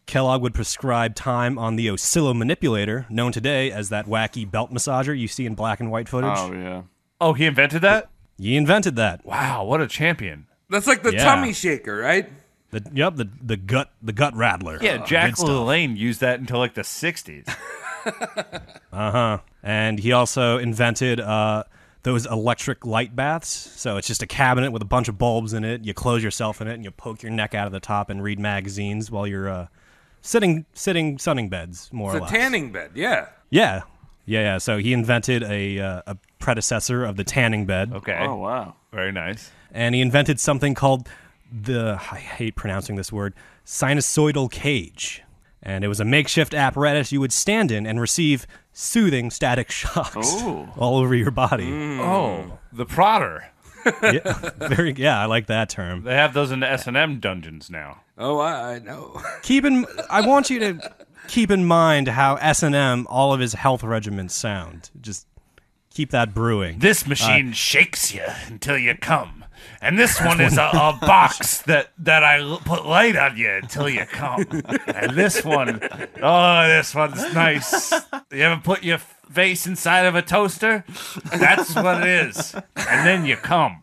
Kellogg would prescribe time on the oscillomanipulator, known today as that wacky belt massager you see in black and white footage. Oh, yeah. Oh, he invented that? He invented that. Wow, what a champion. That's like the tummy shaker, right? The gut rattler. Yeah, Jack LaLanne used that until like the 60s. And he also invented those electric light baths. So it's just a cabinet with a bunch of bulbs in it. You close yourself in it, and you poke your neck out of the top and read magazines while you're sitting sunning beds, more or less. It's a tanning bed, yeah. Yeah. So he invented a predecessor of the tanning bed. Okay. Oh, wow. Very nice. And he invented something called I hate pronouncing this word, sinusoidal cage. And it was a makeshift apparatus you would stand in and receive soothing static shocks all over your body. Oh, the prodder. I like that term. They have those in the S&M dungeons now. Oh, I know. I want you to keep in mind how S&M, all of his health regimens sound. Just keep that brewing. This machine shakes you until you come. And this one is a box that I put light on you until you come. And this one's nice. You ever put your face inside of a toaster? That's what it is. And then you come.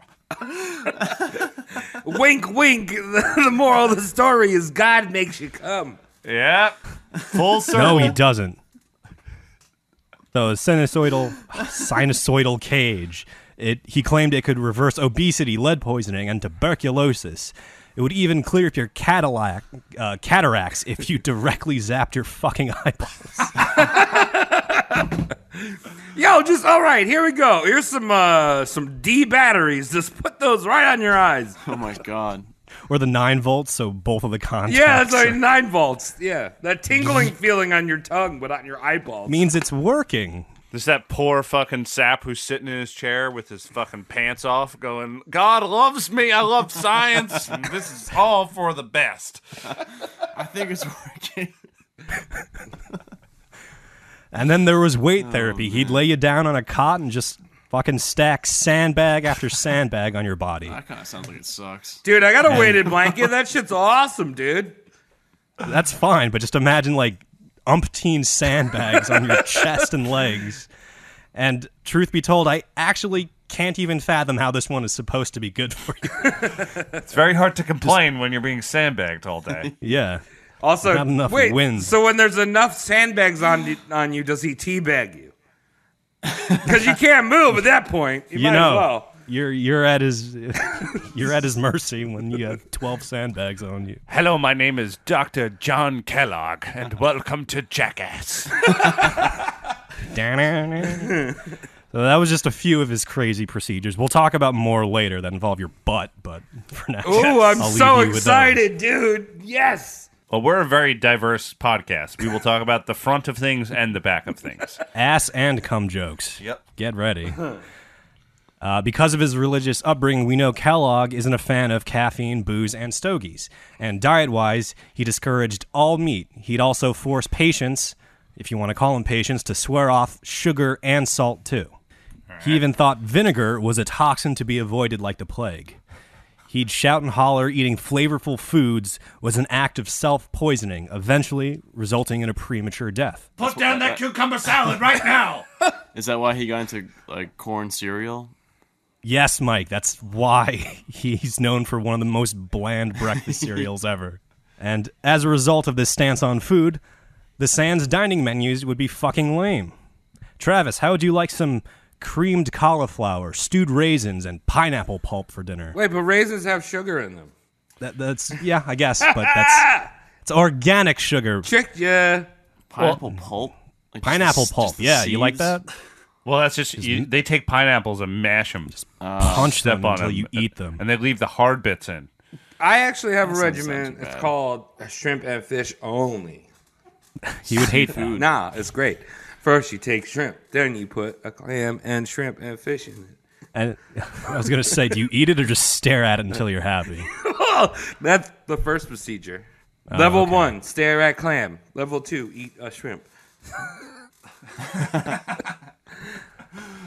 Wink, wink. The moral of the story is God makes you come. Yep. Full circle. No, he doesn't. The sinusoidal cage. He claimed it could reverse obesity, lead poisoning, and tuberculosis. It would even clear up your cataracts if you directly zapped your fucking eyeballs. Yo, all right, here we go. Here's some D batteries. Just put those right on your eyes. Oh, my God. Or the 9 volts, so both of the contacts. Yeah, that's right, 9 volts. Yeah, that tingling feeling on your tongue, but on your eyeballs. Means it's working. There's that poor fucking sap who's sitting in his chair with his fucking pants off going, God loves me, I love science, and this is all for the best. I think it's working. And then there was weight therapy. He'd lay you down on a cot and just fucking stack sandbag after sandbag on your body. That kind of sounds like it sucks. Dude, I got a weighted blanket. That shit's awesome, dude. That's fine, but just imagine like umpteen sandbags on your chest and legs. And truth be told, I actually can't even fathom how this one is supposed to be good for you. It's very hard to complain when you're being sandbagged all day. Yeah. Also, not enough wait, wind. So when there's enough sandbags on you, does he teabag you? Because you can't move at that point. You might as well. you're at his you're at his mercy when you have 12 sandbags on you. Hello, my name is Dr. John Kellogg, and welcome to Jackass. So that was just a few of his crazy procedures. We'll talk about more later that involve your butt, but for now, Ooh, I'm I'll so leave you with excited, dude. Yes. Well, we're a very diverse podcast. We will talk about the front of things and the back of things. Ass and cum jokes. Yep. Get ready. Because of his religious upbringing, we know Kellogg isn't a fan of caffeine, booze, and stogies. And diet-wise, he discouraged all meat. He'd also force patients, if you want to call them patients, to swear off sugar and salt, too. He even thought vinegar was a toxin to be avoided like the plague. He'd shout and holler eating flavorful foods was an act of self-poisoning, eventually resulting in a premature death. Put down that cucumber salad right now! Is that why he got into like corn cereal? Yes, Mike, that's why he's known for one of the most bland breakfast cereals ever. And as a result of this stance on food, the Sands dining menus would be fucking lame. Travis, how would you like some creamed cauliflower, stewed raisins, and pineapple pulp for dinner? Wait, but raisins have sugar in them. That's yeah, I guess, but it's organic sugar. Tricked ya. Pineapple pulp? Like Pineapple just pulp, the yeah, you like seeds? that? Well, that's just they take pineapples and mash them, Punch step them on until them, you eat them. and they leave the hard bits in. I actually have a That doesn't regimen. sound too It's bad. called shrimp and fish only. He would hate that. Nah, it's great. First you take shrimp, then you put a clam and shrimp and fish in it. And I was gonna say, do you eat it or just stare at it until you're happy? That's the first procedure. Level okay. 1, stare at clam. Level 2, eat a shrimp.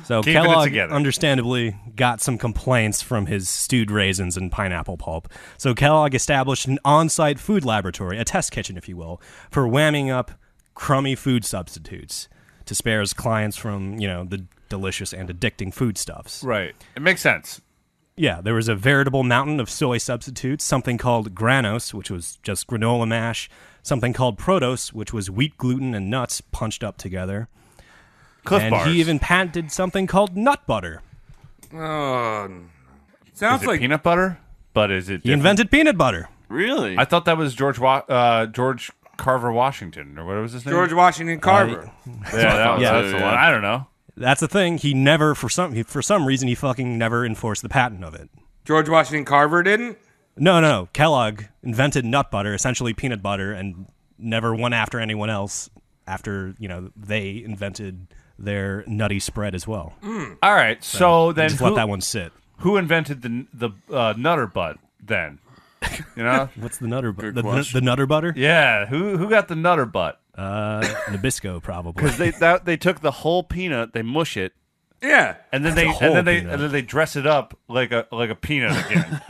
So Keeping it Kellogg, together. understandably, got some complaints from his stewed raisins and pineapple pulp. So Kellogg established an on-site food laboratory, a test kitchen, if you will, for whamming up crummy food substitutes to spare his clients from, the delicious and addicting foodstuffs. Right. It makes sense. Yeah, there was a veritable mountain of soy substitutes, something called granos, which was just granola mash, something called protos, which was wheat gluten and nuts punched up together. Cliff And bars. he even patented something called nut butter. Oh, Is sounds it like peanut butter? But is it He different? invented peanut butter. Really? I thought that was George Carver Washington, or what was his name? George Washington Carver. Yeah, that's the yeah. one. I don't know. That's the thing. He never, for some reason, he fucking never enforced the patent of it. George Washington Carver didn't? No. Kellogg invented nut butter, essentially peanut butter, and never went after anyone else after, they invented their nutty spread as well. All right, so then Just let that one sit. who invented the nutter butt then? What's the nutter butter? Good question. The nutter butter? Yeah, who got the nutter butt? Nabisco, probably. Because they took the whole peanut, they mush it, Yeah. and then That's a whole peanut. and then they dress it up like a peanut again.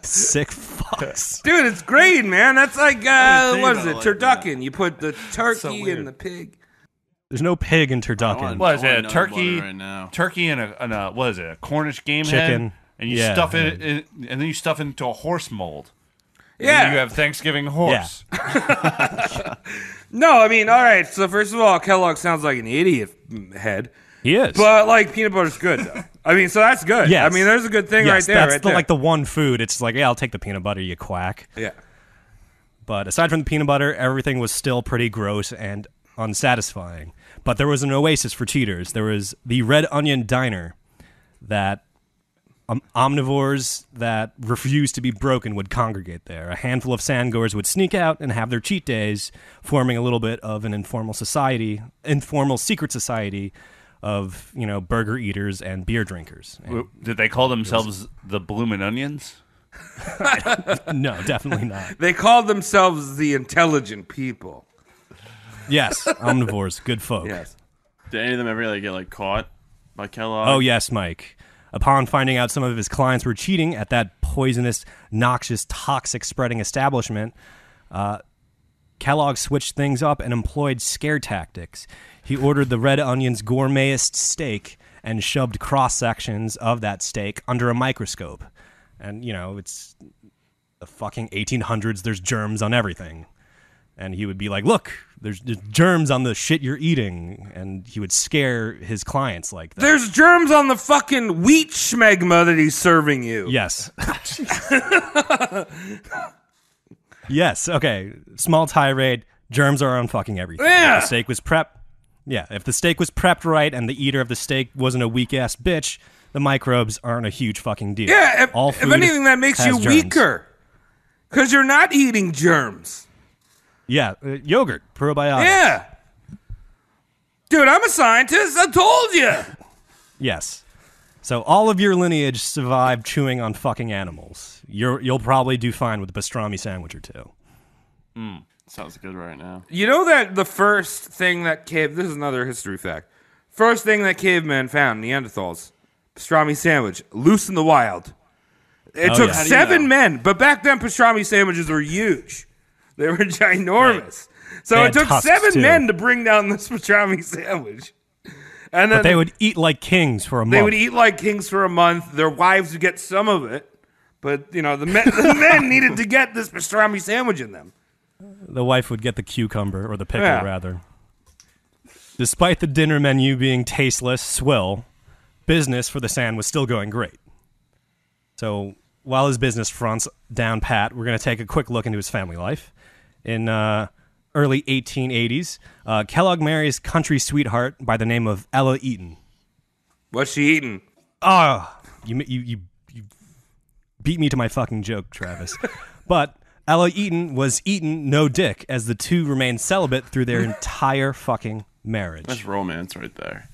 Sick fucks. Dude, it's great, man. That's like, what is about it? it like Turducken. You put the turkey weird. and the pig. There's no pig in turducken. What is I it? A want turkey, butter right now. turkey and a what is it? A Cornish game Chicken. head, and you Yeah, stuff it, and then you stuff it into a horse mold. And Yeah. then you have Thanksgiving horse. No, I mean, all right. So first of all, Kellogg sounds like an idiot head. He is. But, like, peanut butter's good, though. I mean, so that's good. Yes. I mean, there's a good thing right there. That's right there. like the one food. It's like, yeah, I'll take the peanut butter, you quack. Yeah. But aside from the peanut butter, everything was still pretty gross and unsatisfying. But there was an oasis for cheaters. There was the Red Onion Diner that omnivores that refused to be broken would congregate there. A handful of sandgoers would sneak out and have their cheat days, forming a little bit of an informal secret society of, burger eaters and beer drinkers. And Did they call themselves the Bloomin' Onions? no, definitely not. They called themselves the intelligent people. Yes, omnivores, good folk. Yes. Did any of them ever get caught by Kellogg? Oh, yes, Mike. Upon finding out some of his clients were cheating at that poisonous, noxious, toxic spreading establishment, Kellogg switched things up and employed scare tactics. He ordered the Red Onion's gourmetest steak and shoved cross-sections of that steak under a microscope. And, it's the fucking 1800s. There's germs on everything. And he would be like, look, there's germs on the shit you're eating. And he would scare his clients like that. There's germs on the fucking wheat schmegma that he's serving you. Yes. Yes, okay. Small tirade. Germs are on fucking everything. Yeah. If the steak was prepped. Yeah, if the steak was prepped right and the eater of the steak wasn't a weak-ass bitch, the microbes aren't a huge fucking deal. Yeah, if anything, that makes you germs. weaker. Because you're not eating germs. Yeah, yogurt, probiotics. Yeah. Dude, I'm a scientist. I told you. Yes. So all of your lineage survived chewing on fucking animals. You'll probably do fine with a pastrami sandwich or two. Sounds good right now. You know that the first thing that this is another history fact. First thing that cavemen found, Neanderthals, pastrami sandwich, loose in the wild. It took 7 men, but back then pastrami sandwiches were huge. They were ginormous. So it took 7 men to bring down this pastrami sandwich. And then but they would eat like kings for a month. They would eat like kings for a month. Their wives would get some of it. But, the men needed to get this pastrami sandwich in them. The wife would get the cucumber, or the pickle, rather. Despite the dinner menu being tasteless, swill, business for the Sand was still going great. So, while his business front's down pat, we're going to take a quick look into his family life. In early 1880s, Kellogg marries country sweetheart by the name of Ella Eaton. What's she eating? Oh, you beat me to my fucking joke, Travis. But Ella Eaton was eaten no dick, as the two remained celibate through their entire fucking marriage. That's romance right there.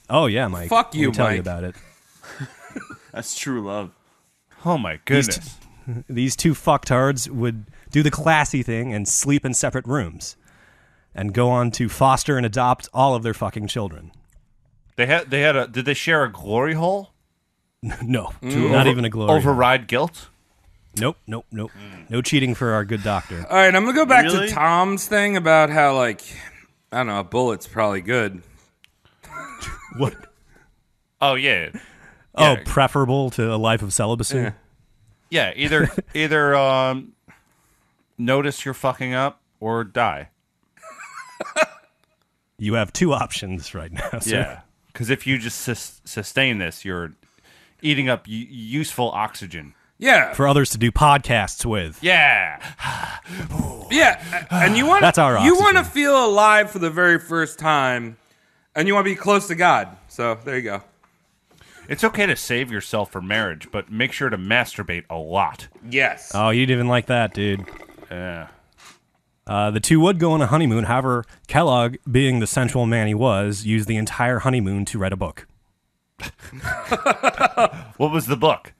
Oh, yeah, Mike. Fuck you, Let me tell Mike. you about it. That's true love. Oh my goodness. These two fucktards would do the classy thing and sleep in separate rooms and go on to foster and adopt all of their fucking children. Did they share a glory hole? No, not even a glory. Override guilt? Nope. No cheating for our good doctor. All right, I'm going to go back Really? to Tom's thing about how, I don't know, a bullet's probably good. What? Oh, yeah. Oh, preferable to a life of celibacy? Yeah. Yeah, either notice you're fucking up or die. You have 2 options right now, sir. Yeah, because if you just sustain this, you're eating up useful oxygen. Yeah. For others to do podcasts with. Yeah. Yeah, and you want That's our you oxygen. want to feel alive for the very first time, and you want to be close to God. So there you go. It's okay to save yourself for marriage, but make sure to masturbate a lot. Yes. Oh, you didn't even like that, dude. Yeah. The two would go on a honeymoon. However, Kellogg, being the sensual man he was, used the entire honeymoon to write a book. What was the book?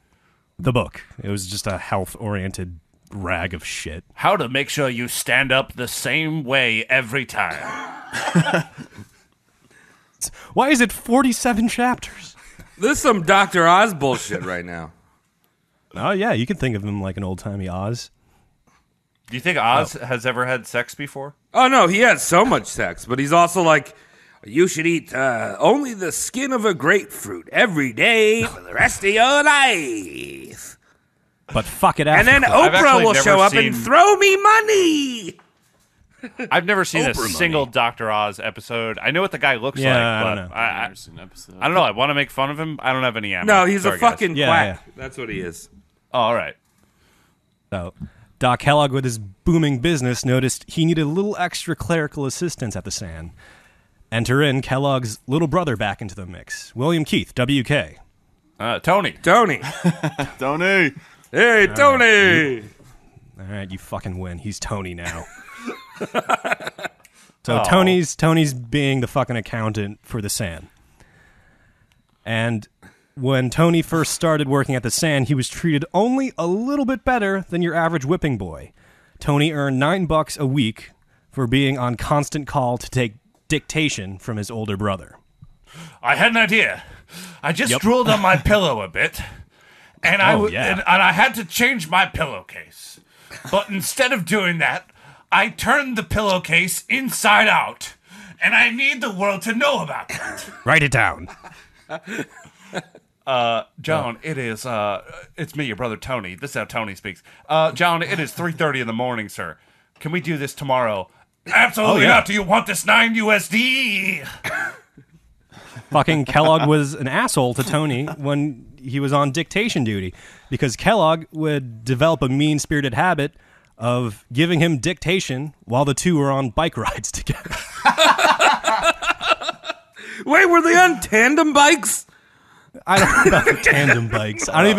The book. It was just a health-oriented rag of shit. How to make sure you stand up the same way every time. Why is it 47 chapters? This is some Dr. Oz bullshit right now. Oh, yeah, you can think of him like an old-timey Oz. Do you think Oz has ever had sex before? Oh, no, he has so much sex, but he's also like, you should eat only the skin of a grapefruit every day for the rest of your life. But fuck it And after. then I've Oprah actually will never show up seen- and throw me money. I've never seen a Oprah single money. Dr. Oz episode. I know what the guy looks Yeah, like, I but don't know. I Never seen an episode. don't know. I want to make fun of him. I don't have any ammo. No, he's Sorry, a fucking Yeah, quack. yeah. That's what he is. Oh, all right. So, Doc Kellogg, with his booming business, noticed he needed a little extra clerical assistance at the Sand. Enter in Kellogg's little brother back into the mix, William Keith, WK. Tony. Tony. Tony! Hey, Tony. All right, you fucking win. He's Tony now. So Aw. Tony's being the fucking accountant for the Sand. And when Tony first started working at the Sand, he was treated only a little bit better than your average whipping boy. Tony earned $9 a week for being on constant call to take dictation from his older brother. I had an idea. I just drooled on my pillow a bit, and I had to change my pillowcase. But instead of doing that, I turned the pillowcase inside out, and I need the world to know about that. Write it down. John, it's me, your brother Tony. This is how Tony speaks. John, it is 3:30 in the morning, sir. Can we do this tomorrow? Absolutely not. Do you want this 9 USD? Fucking Kellogg was an asshole to Tony when he was on dictation duty because Kellogg would develop a mean-spirited habit of giving him dictation while the two were on bike rides together. Wait, were they on tandem bikes? I don't know about the tandem bikes. I don't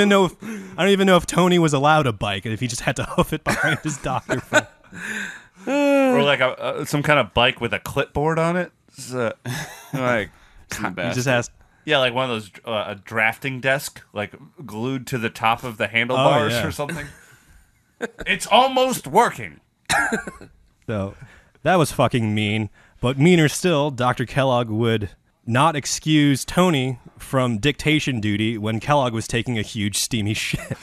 even know if Tony was allowed a bike and if he just had to hoof it behind his doctor friend. Or like some kind of bike with a clipboard on it. Like He just has. Yeah, like one of those a drafting desk, like glued to the top of the handlebars or something. It's almost working. So that was fucking mean. But meaner still, Dr. Kellogg would not excuse Tony from dictation duty when Kellogg was taking a huge steamy shit.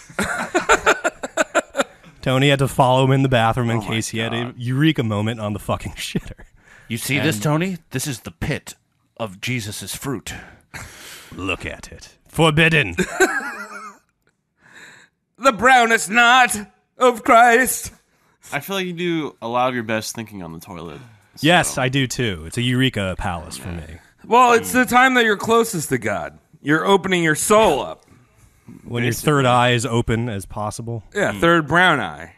Tony had to follow him in the bathroom in case he had a eureka moment on the fucking shitter. You see this, Tony? This is the pit of Jesus's fruit. Look at it. Forbidden. The brownest knot of Christ. I feel like you do a lot of your best thinking on the toilet. Yes, I do too. It's a eureka palace for me. Well, it's the time that you're closest to God. You're opening your soul up. When your third eye is open as possible. Yeah, third brown eye.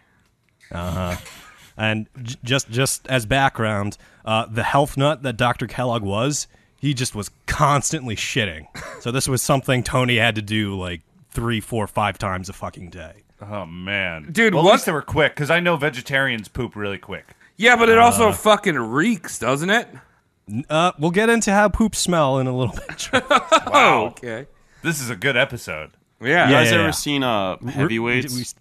And just as background, the health nut that Dr. Kellogg was, he just was constantly shitting. So this was something Tony had to do like 3, 4, 5 times a fucking day. Oh, man. Dude, well, what? At least they were quick, because I know vegetarians poop really quick. Yeah, but it also fucking reeks, doesn't it? We'll get into how poop smell in a little bit. Wow. Okay. This is a good episode. Yeah. You guys yeah. ever seen Heavyweights?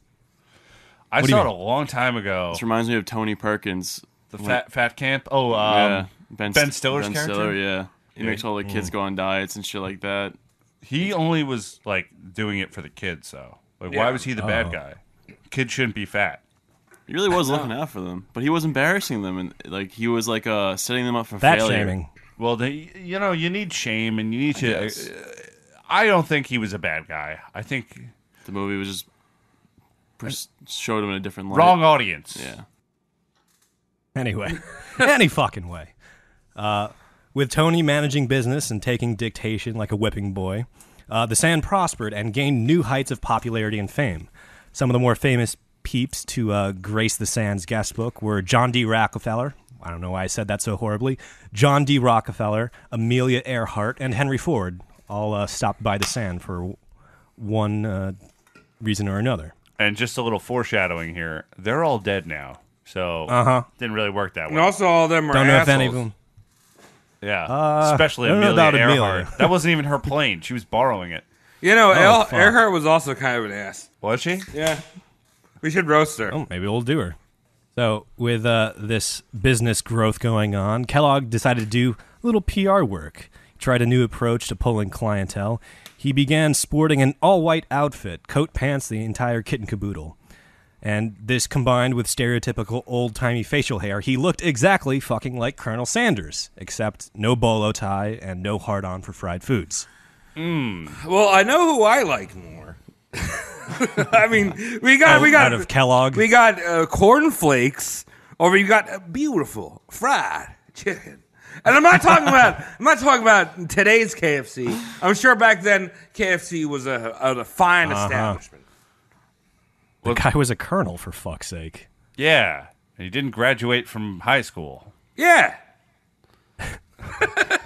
I do you saw it mean? a long time ago. This reminds me of Tony Perkins. The fat camp? Oh, Ben Stiller's character? Stiller, yeah. He makes all the kids go on diets and shit like that. He only was, like, doing it for the kids, though. Like, why was he the bad guy? Kids shouldn't be fat. He really was looking out for them, but he was embarrassing them, and like he was like setting them up for Fat failure. shaming. Well, you need shame, and you need to... I don't think he was a bad guy. I think... The movie was just showed him in a different light. Wrong audience. Yeah. Anyway, any fucking way. With Tony managing business and taking dictation like a whipping boy, the Sand prospered and gained new heights of popularity and fame. Some of the more famous peeps to grace the Sand's guest book were John D. Rockefeller. I don't know why I said that so horribly. John D. Rockefeller, Amelia Earhart, and Henry Ford all stopped by the Sand for one reason or another. And just a little foreshadowing here. They're all dead now. So, didn't really work that way. And also all of them are Don't know assholes. if any of them... Yeah. Especially I don't know Amelia about Earhart. Amelia. That wasn't even her plane. She was borrowing it. You know, fuck. Earhart was also kind of an ass. Was she? Yeah. We should roast her. Oh, maybe we'll do her. So, with this business growth going on, Kellogg decided to do a little PR work. He tried a new approach to pulling clientele. He began sporting an all-white outfit, coat, pants, the entire kit and caboodle. And this combined with stereotypical old-timey facial hair, he looked exactly fucking like Colonel Sanders, except no bolo tie and no hard-on for fried foods. Well, I know who I like more. I mean, we got Out of Kellogg. We got cornflakes, or we got beautiful fried chicken. And I'm not talking about today's KFC. I'm sure back then KFC was a fine establishment. The guy was a colonel, for fuck's sake. Yeah. And he didn't graduate from high school. Yeah.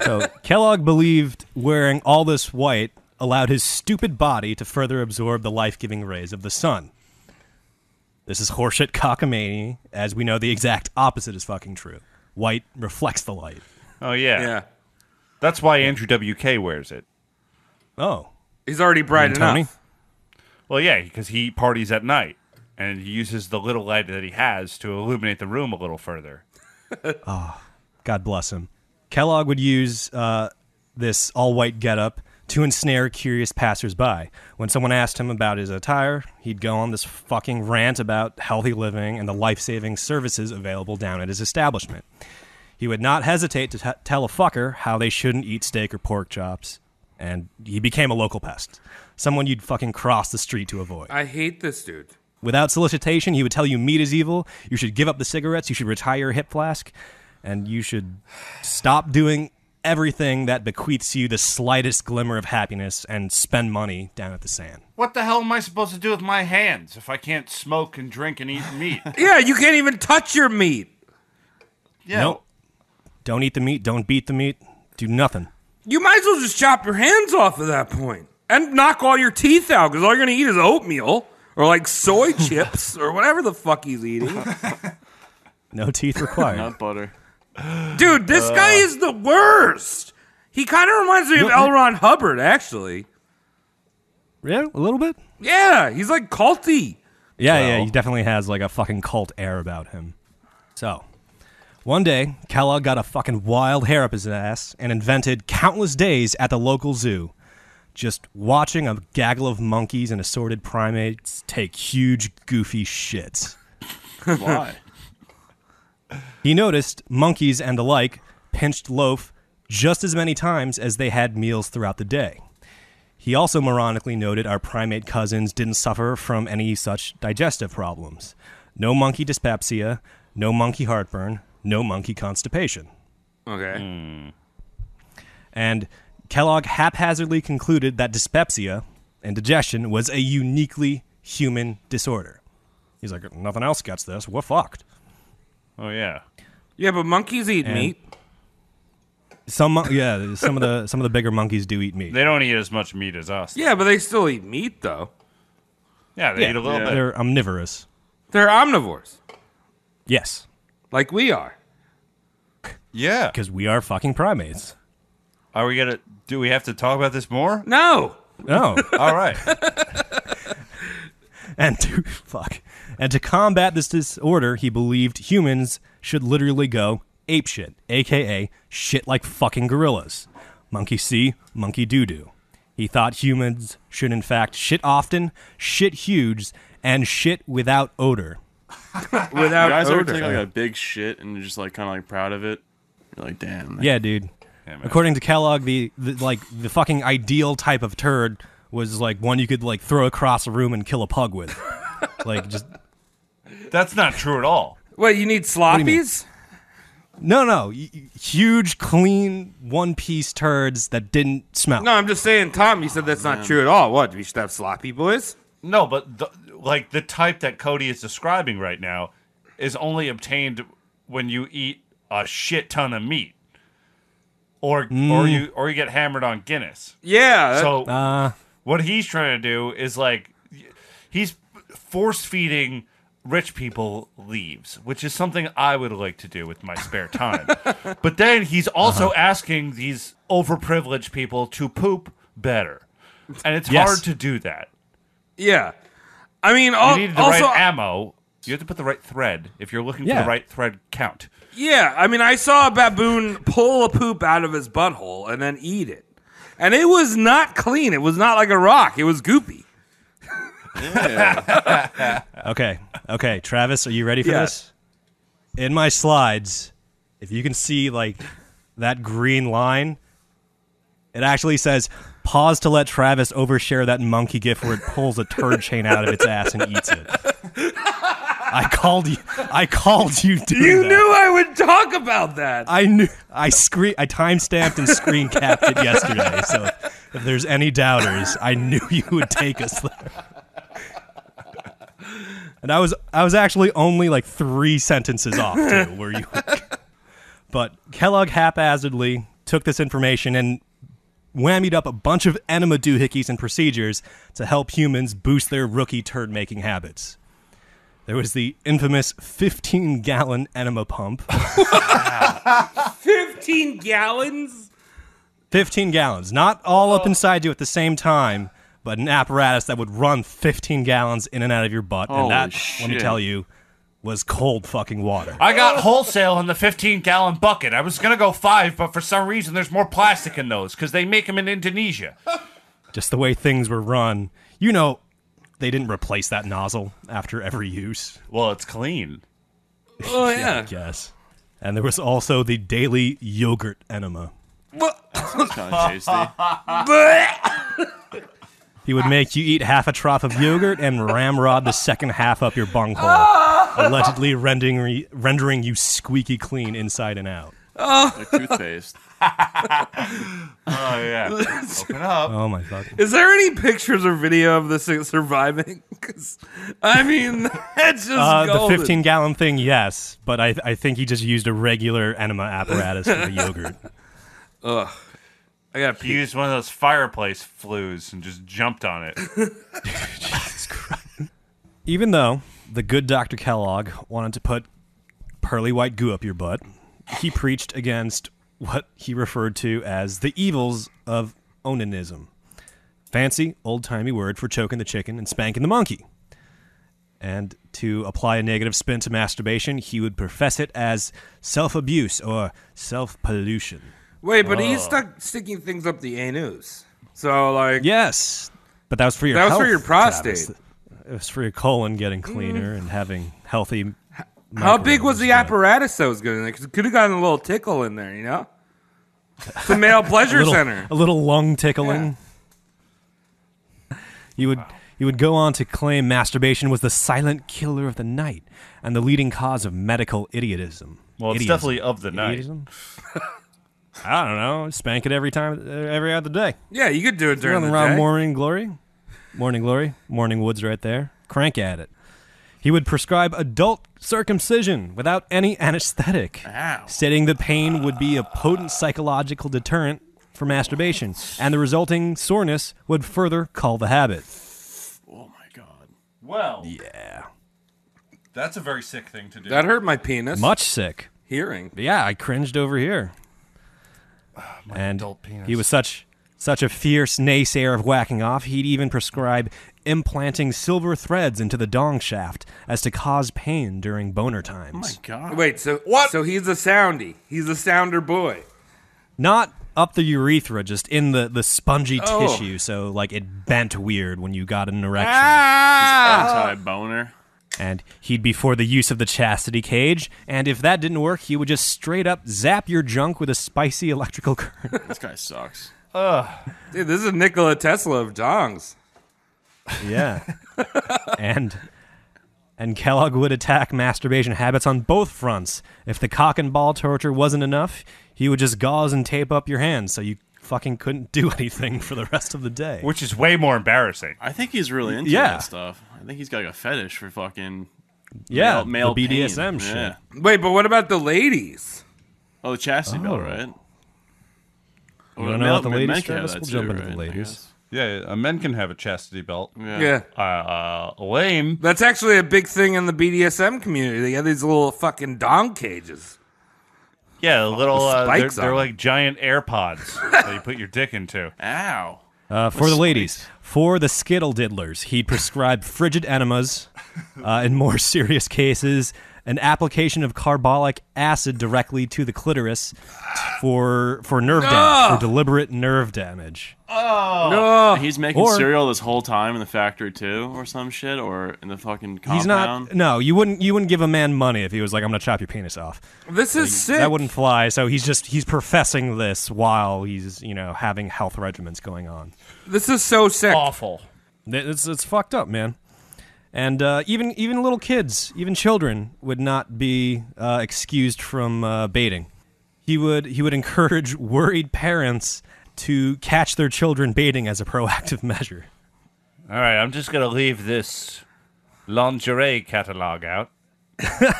So Kellogg believed wearing all this white allowed his stupid body to further absorb the life-giving rays of the sun. This is horseshit cockamamie, as we know the exact opposite is fucking true. White reflects the light. Oh, yeah. Yeah. That's why Andrew WK wears it. Oh. He's already bright And Tony? enough. Well, yeah, because he parties at night, and he uses the little light that he has to illuminate the room a little further. God bless him. Kellogg would use this all-white getup to ensnare curious passersby. When someone asked him about his attire, he'd go on this fucking rant about healthy living and the life-saving services available down at his establishment. He would not hesitate to tell a fucker how they shouldn't eat steak or pork chops, and he became a local pest. Someone you'd fucking cross the street to avoid. I hate this dude. Without solicitation, he would tell you meat is evil, you should give up the cigarettes, you should retire your hip flask, and you should stop doing everything that bequeaths you the slightest glimmer of happiness and spend money down at the sand. What the hell am I supposed to do with my hands if I can't smoke and drink and eat meat? Yeah, you can't even touch your meat. Yeah. Nope. Don't eat the meat, don't beat the meat, do nothing. You might as well just chop your hands off at that point and knock all your teeth out because all you're going to eat is oatmeal or like soy chips or whatever the fuck he's eating. No teeth required. Nut butter. Dude, this guy is the worst. He kind of reminds me of L. Ron Hubbard, actually. Yeah, a little bit. Yeah, he's like culty. Yeah, he definitely has like a fucking cult air about him. So, one day, Kellogg got a fucking wild hair up his ass and invented countless days at the local zoo, just watching a gaggle of monkeys and assorted primates take huge, goofy shits. Why? He noticed monkeys and the like pinched loaf just as many times as they had meals throughout the day. He also moronically noted our primate cousins didn't suffer from any such digestive problems. No monkey dyspepsia, no monkey heartburn, no monkey constipation. Okay. And Kellogg haphazardly concluded that dyspepsia and digestion was a uniquely human disorder. He's like, nothing else gets this. We're fucked. Oh, yeah. Yeah, but monkeys eat meat. Some of the bigger monkeys do eat meat. They don't eat as much meat as us. Yeah, but they still eat meat, though. Yeah, they eat a little bit. They're omnivorous. They're omnivores, Yes, like we are. Yeah. because we are fucking primates. Are we gonna? Do we have to talk about this more? No. Oh, All right. and to combat this disorder, he believed humans should literally go apeshit, aka shit like fucking gorillas. Monkey see, monkey do. He thought humans should in fact shit often, shit huge, and shit without odor. Without You guys ever odor. take like a big shit and you're just like kind of like proud of it? You're like, damn. Yeah, dude. Yeah, man. According to Kellogg, the fucking ideal type of turd was like one you could like throw across a room and kill a pug with. Like just That's not true at all. Wait, you need do you mean? sloppies? no, huge, clean, one-piece turds that didn't smell. No, I'm just saying, Tom, you said that's not true at all. What, we should have sloppy boys? No, but the type that Cody is describing right now is only obtained when you eat a shit ton of meat, or you get hammered on Guinness. Yeah. So what he's trying to do is like he's force feeding rich people leaves, which is something I would like to do with my spare time. But then he's also asking these overprivileged people to poop better, and it's Yes. hard to do that. yeah. I mean, You need the also, right ammo. You have to put the right thread if you're looking for Yeah. the right thread count. yeah. I mean, I saw a baboon pull a poop out of his butthole and then eat it. And it was not clean. It was not like a rock. It was goopy. Okay, Travis, are you ready for Yes. this? In my slides, if you can see like that green line, it actually says pause to let Travis overshare that monkey gif where it pulls a turd chain out of its ass and eats it. I called you to You that. knew I would talk about that. I knew. I timestamped and screen capped it yesterday. So if there's any doubters, I knew you would take us there. And I was actually only like 3 sentences off too, where you. But Kellogg haphazardly took this information and whammied up a bunch of enema doohickeys and procedures to help humans boost their rookie turd making habits. There was the infamous 15-gallon enema pump. 15 gallons? 15 gallons. Not all up inside you at the same time, but an apparatus that would run 15 gallons in and out of your butt. Holy and that, let me shit. tell you, was cold fucking water. I got wholesale in the 15-gallon bucket. I was going to go 5, but for some reason there's more plastic in those because they make them in Indonesia. Just the way things were run. You know, they didn't replace that nozzle after every use. Well, it's clean. Oh, I yeah. guess. And there was also the daily yogurt enema. What? It's kind of tasty. He would make you eat half a trough of yogurt and ramrod the second half up your bunghole, allegedly rendering you squeaky clean inside and out. Like toothpaste. Oh yeah. Open up. Oh my god. Is there any pictures or video of this thing surviving? 'Cause, I mean, that's just The golden. 15-gallon thing, yes, but I think he just used a regular enema apparatus for the yogurt. Ugh. I got He used one of those fireplace flues and just jumped on it. Jesus Christ. Even though the good Dr. Kellogg wanted to put pearly white goo up your butt, he preached against what he referred to as the evils of onanism. Fancy, old-timey word for choking the chicken and spanking the monkey. And to apply a negative spin to masturbation, he would profess it as self-abuse or self-pollution. Wait, but he's stuck sticking things up the anus. So, like... Yes, but that was for your That was health, for your prostate. Travis. It was for your colon getting cleaner and having healthy... How big was the microbes. apparatus that was going in there? Because it could have gotten a little tickle in there, you know? It's a male pleasure center. A little lung tickling. He would go on to claim masturbation was the silent killer of the night and the leading cause of medical idiotism. Well, it's Idiotism. definitely of the night. Idiotism? I don't know. Spank it every other day. Yeah, you could do it during the Running around day. Morning Glory, Morning Woods right there. Crank at it. He would prescribe adult circumcision without any anesthetic, stating the pain would be a potent psychological deterrent for masturbation, and the resulting soreness would further cull the habit. Oh my god. Well, Yeah. that's a very sick thing to do. That hurt my penis. Much sick. Hearing. Yeah, I cringed over here. And adult penis. he was such a fierce naysayer of whacking off, he'd even prescribe implanting silver threads into the dong shaft as to cause pain during boner Oh times. my god. Wait, so what? So he's a soundy. He's a sounder boy. Not up the urethra, just in the spongy Oh. tissue, so like it bent weird when you got an erection. Anti-boner. And he'd be for the use of the chastity cage, and if that didn't work, he would just straight up zap your junk with a spicy electrical current. This guy sucks. Dude, this is Nikola Tesla of dongs. Yeah. And Kellogg would attack masturbation habits on both fronts. If the cock and ball torture wasn't enough, he would just gauze and tape up your hands so you fucking couldn't do anything for the rest of the day. Which is way more embarrassing. I think he's really into Yeah. that stuff. I think he's got like a fetish for fucking the male BDSM pain. shit. Yeah. Wait, but what about the ladies? Oh, the chastity belt, right? You want to know what the men ladies, can have Travis? that We'll too, jump into right? the I ladies. guess. Yeah, men can have a chastity belt. Yeah. Lame. That's actually a big thing in the BDSM community. They have these little fucking dong cages. Yeah, little. spikes They're on like giant AirPods that you put your dick into. Ow. For the ladies, for the skittle diddlers, he'd prescribe frigid enemas. In more serious cases, an application of carbolic acid directly to the clitoris for nerve damage, for deliberate nerve damage. No. He's making Or- cereal this whole time in the factory too, or some shit, or in the fucking compound. He's not. No, you wouldn't give a man money if he was like, "I'm gonna chop your penis off." This is sick. That wouldn't fly. So he's professing this while he's having health regimens going on. This is so sick. Awful. It's fucked up, man. And even little kids, even children, would not be excused from baiting. He would encourage worried parents to catch their children baiting as a proactive measure. All right, I'm just going to leave this lingerie catalog out,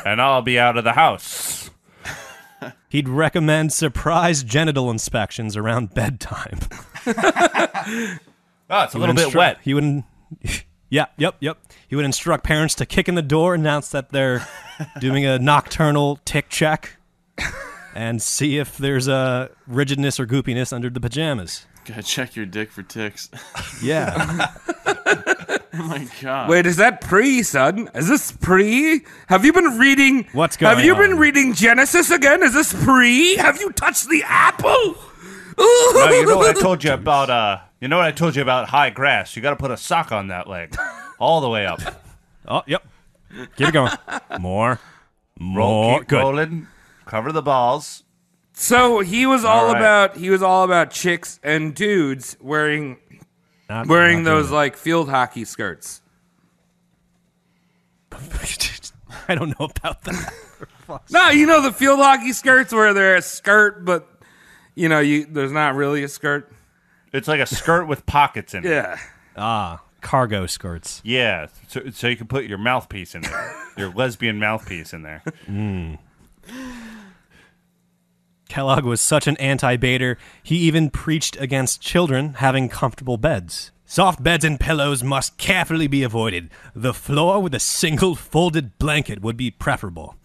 and I'll be out of the house. He'd recommend surprise genital inspections around bedtime. Oh, it's a little bit wet. He would. Yep. He would instruct parents to kick in the door, announce that they're doing a nocturnal tick check, and see if there's a rigidness or goopiness under the pajamas. Gotta check your dick for ticks. Yeah. Oh my god. Wait, is that pre, son? Is this pre? Have you been reading? What's going Have you been on? reading Genesis again? Is this pre? Have you touched the apple? No, you know what I told you about? You know what I told you about high grass? You got to put a sock on that leg, all the way up. Oh, yep. Keep it going. More. Keep Good. rolling. Cover the balls. So he was all All right. about chicks and dudes wearing Wearing those like field hockey skirts. I don't know about that. No, you know the field hockey skirts where they're a skirt, but there's not really a skirt. It's like a skirt with pockets in it. Yeah. Cargo skirts. Yeah, so you can put your mouthpiece in there, your lesbian mouthpiece in there. Kellogg was such an anti-baiter, he even preached against children having comfortable beds. Soft beds and pillows must carefully be avoided. The floor with a single folded blanket would be preferable.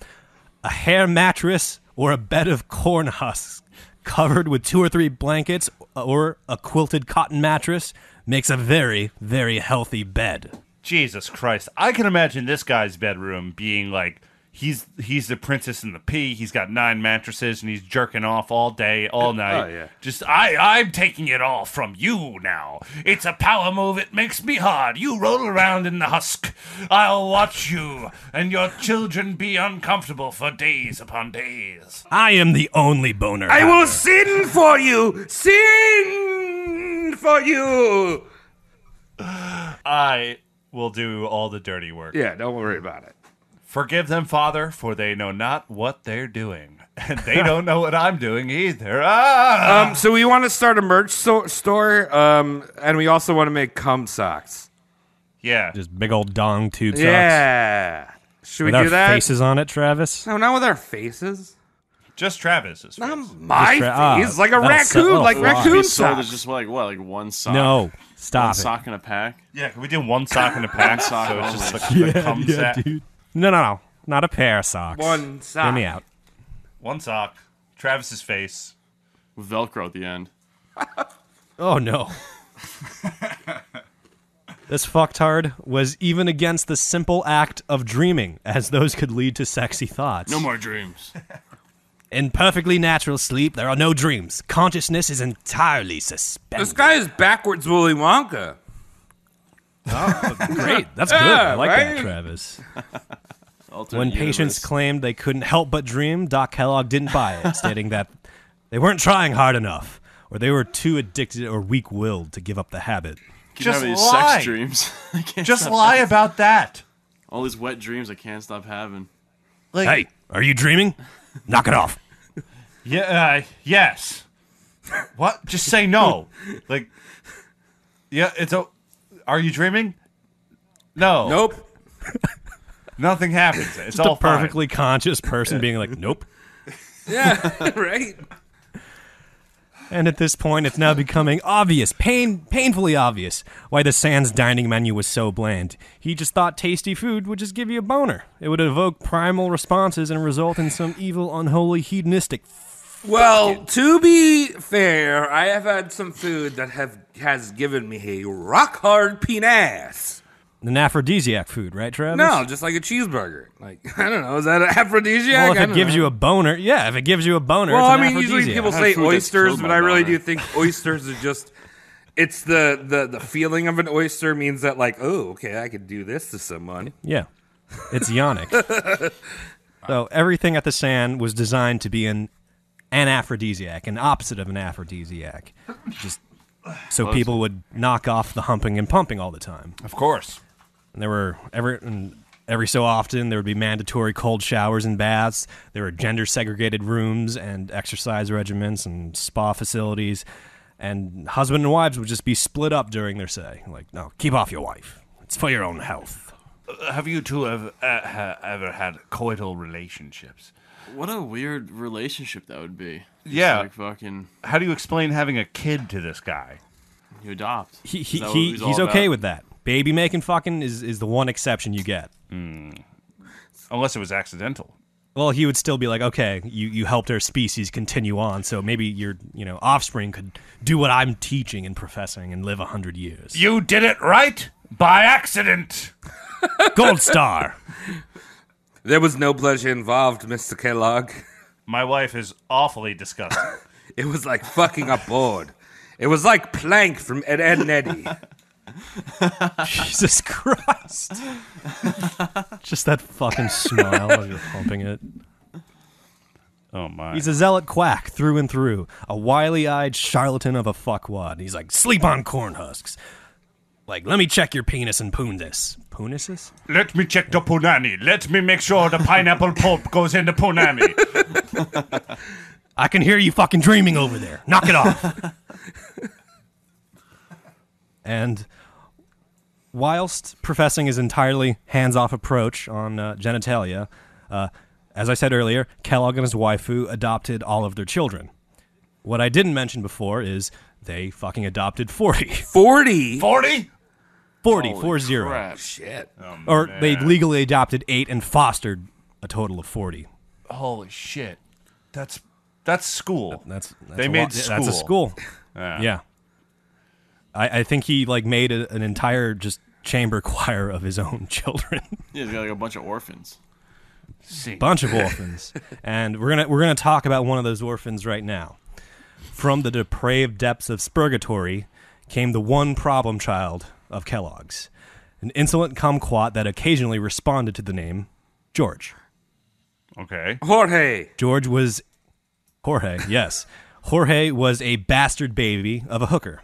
A hair mattress or a bed of corn husks covered with 2 or 3 blankets or a quilted cotton mattress makes a very, very healthy bed. Jesus Christ. I can imagine this guy's bedroom being like, he's the princess and the pea. He's got 9 mattresses and he's jerking off all day, all night. Oh, yeah. Just, I'm taking it all from you now. It's a power move. It makes me hard. You roll around in the husk. I'll watch you and your children be uncomfortable for days upon days. I am the only boner. I will sin for you. Sin for you. I will do all the dirty work. Yeah, don't worry about it. Forgive them, Father, for they know not what they're doing. And they don't know what I'm doing either. So we want to start a merch store, and we also want to make cum socks. Yeah. Just big old dong tube socks. Yeah. Should we With do our that? faces on it, Travis? No, not with our faces. Just Travis's face. Not my face. Like a that'll raccoon. sell Like a lot. raccoon Be sold socks. as just like one sock. No, stop One it. sock in a pack. Yeah, can we do one sock in a pack? sock So it's just only. like a cum set. dude. No. Not a pair of socks. One sock. Get me out. One sock. Travis's face. With Velcro at the end. Oh, no. This fucktard was even against the simple act of dreaming, as those could lead to sexy thoughts. No more dreams. In perfectly natural sleep, there are no dreams. Consciousness is entirely suspended. This guy is backwards Willy Wonka. Great. That's good. Yeah, I like right? that, Travis. Alternate When patients universe. claimed they couldn't help but dream, Doc Kellogg didn't buy it, stating that they weren't trying hard enough, or they were too addicted or weak-willed to give up the habit. Keep Just having these lie. sex dreams. I can't Just stop lie having- about that. All these wet dreams I can't stop having. Like, Hey, are you dreaming? Knock it off. Yeah, yes. What? Just say no. Like, yeah, are you dreaming? No. Nope. Nothing happens. It's Just all a perfectly conscious person being like, nope. Yeah, right. And at this point, it's now becoming obvious, painfully obvious, why the Sans dining menu was so bland. He just thought tasty food would just give you a boner. It would evoke primal responses and result in some evil, unholy, hedonistic. Well, to be fair, I have had some food that has given me a rock hard penis. An aphrodisiac food, right, Travis? No, just like a cheeseburger. Like, I don't know, is that an aphrodisiac? Well, if I it don't gives know. you a boner, yeah, if it gives you a boner, Well, it's I an mean, usually aphrodisiac. people I've say had food that's oysters, killed but my I really boner. do think oysters are just. It's the feeling of an oyster means that, like, oh, okay, I could do this to someone. Yeah. It's yonic. So everything at the Sand was designed to be an aphrodisiac, an opposite of an aphrodisiac. Just so people would knock off the humping and pumping all the time. Of course. And there were every so often there would be mandatory cold showers and baths. There were gender segregated rooms and exercise regimens and spa facilities. And husband and wives would just be split up during their stay. Like, no, keep off your wife. It's for your own health. Have you two ever had coital relationships? What a weird relationship that would be. Just Yeah. like fucking, How do you explain having a kid to this guy? you adopt. He's Is that what it was all okay about? with that. Baby making fucking is the one exception you get. Unless it was accidental. Well, he would still be like, okay, you helped our species continue on, so maybe your offspring could do what I'm teaching and professing and live 100 years. You did it right by accident. Gold star. There was no pleasure involved, Mr. Kellogg. My wife is awfully disgusting. It was like fucking up board. It was like Plank from Ed, Edd and Eddie. Jesus Christ. Just that fucking smile as you're pumping it. Oh my. He's a zealot quack through and through, a wily-eyed charlatan of a fuckwad. He's like, sleep on corn husks. Like, let me check your penis and punnis. Punises? Let me check the punani. Let me make sure the pineapple pulp goes in the punani. I can hear you fucking dreaming over there. Knock it off. And whilst professing his entirely hands-off approach on genitalia, as I said earlier, Kellogg and his waifu adopted all of their children. What I didn't mention before is they fucking adopted 40. 40? 40? 40, Holy 40. crap. Shit. Or they legally adopted 8 and fostered a total of 40. Holy shit. That's school. That's They a made lot. school. That's a school. Yeah. Yeah. I think he like made an entire just chamber choir of his own children. Yeah, he's got like a bunch of orphans. Bunch of orphans. And we're gonna talk about one of those orphans right now. From the depraved depths of Spurgatory came the one problem child of Kellogg's, an insolent kumquat that occasionally responded to the name George. Okay. Jorge, yes. Jorge was a bastard baby of a hooker.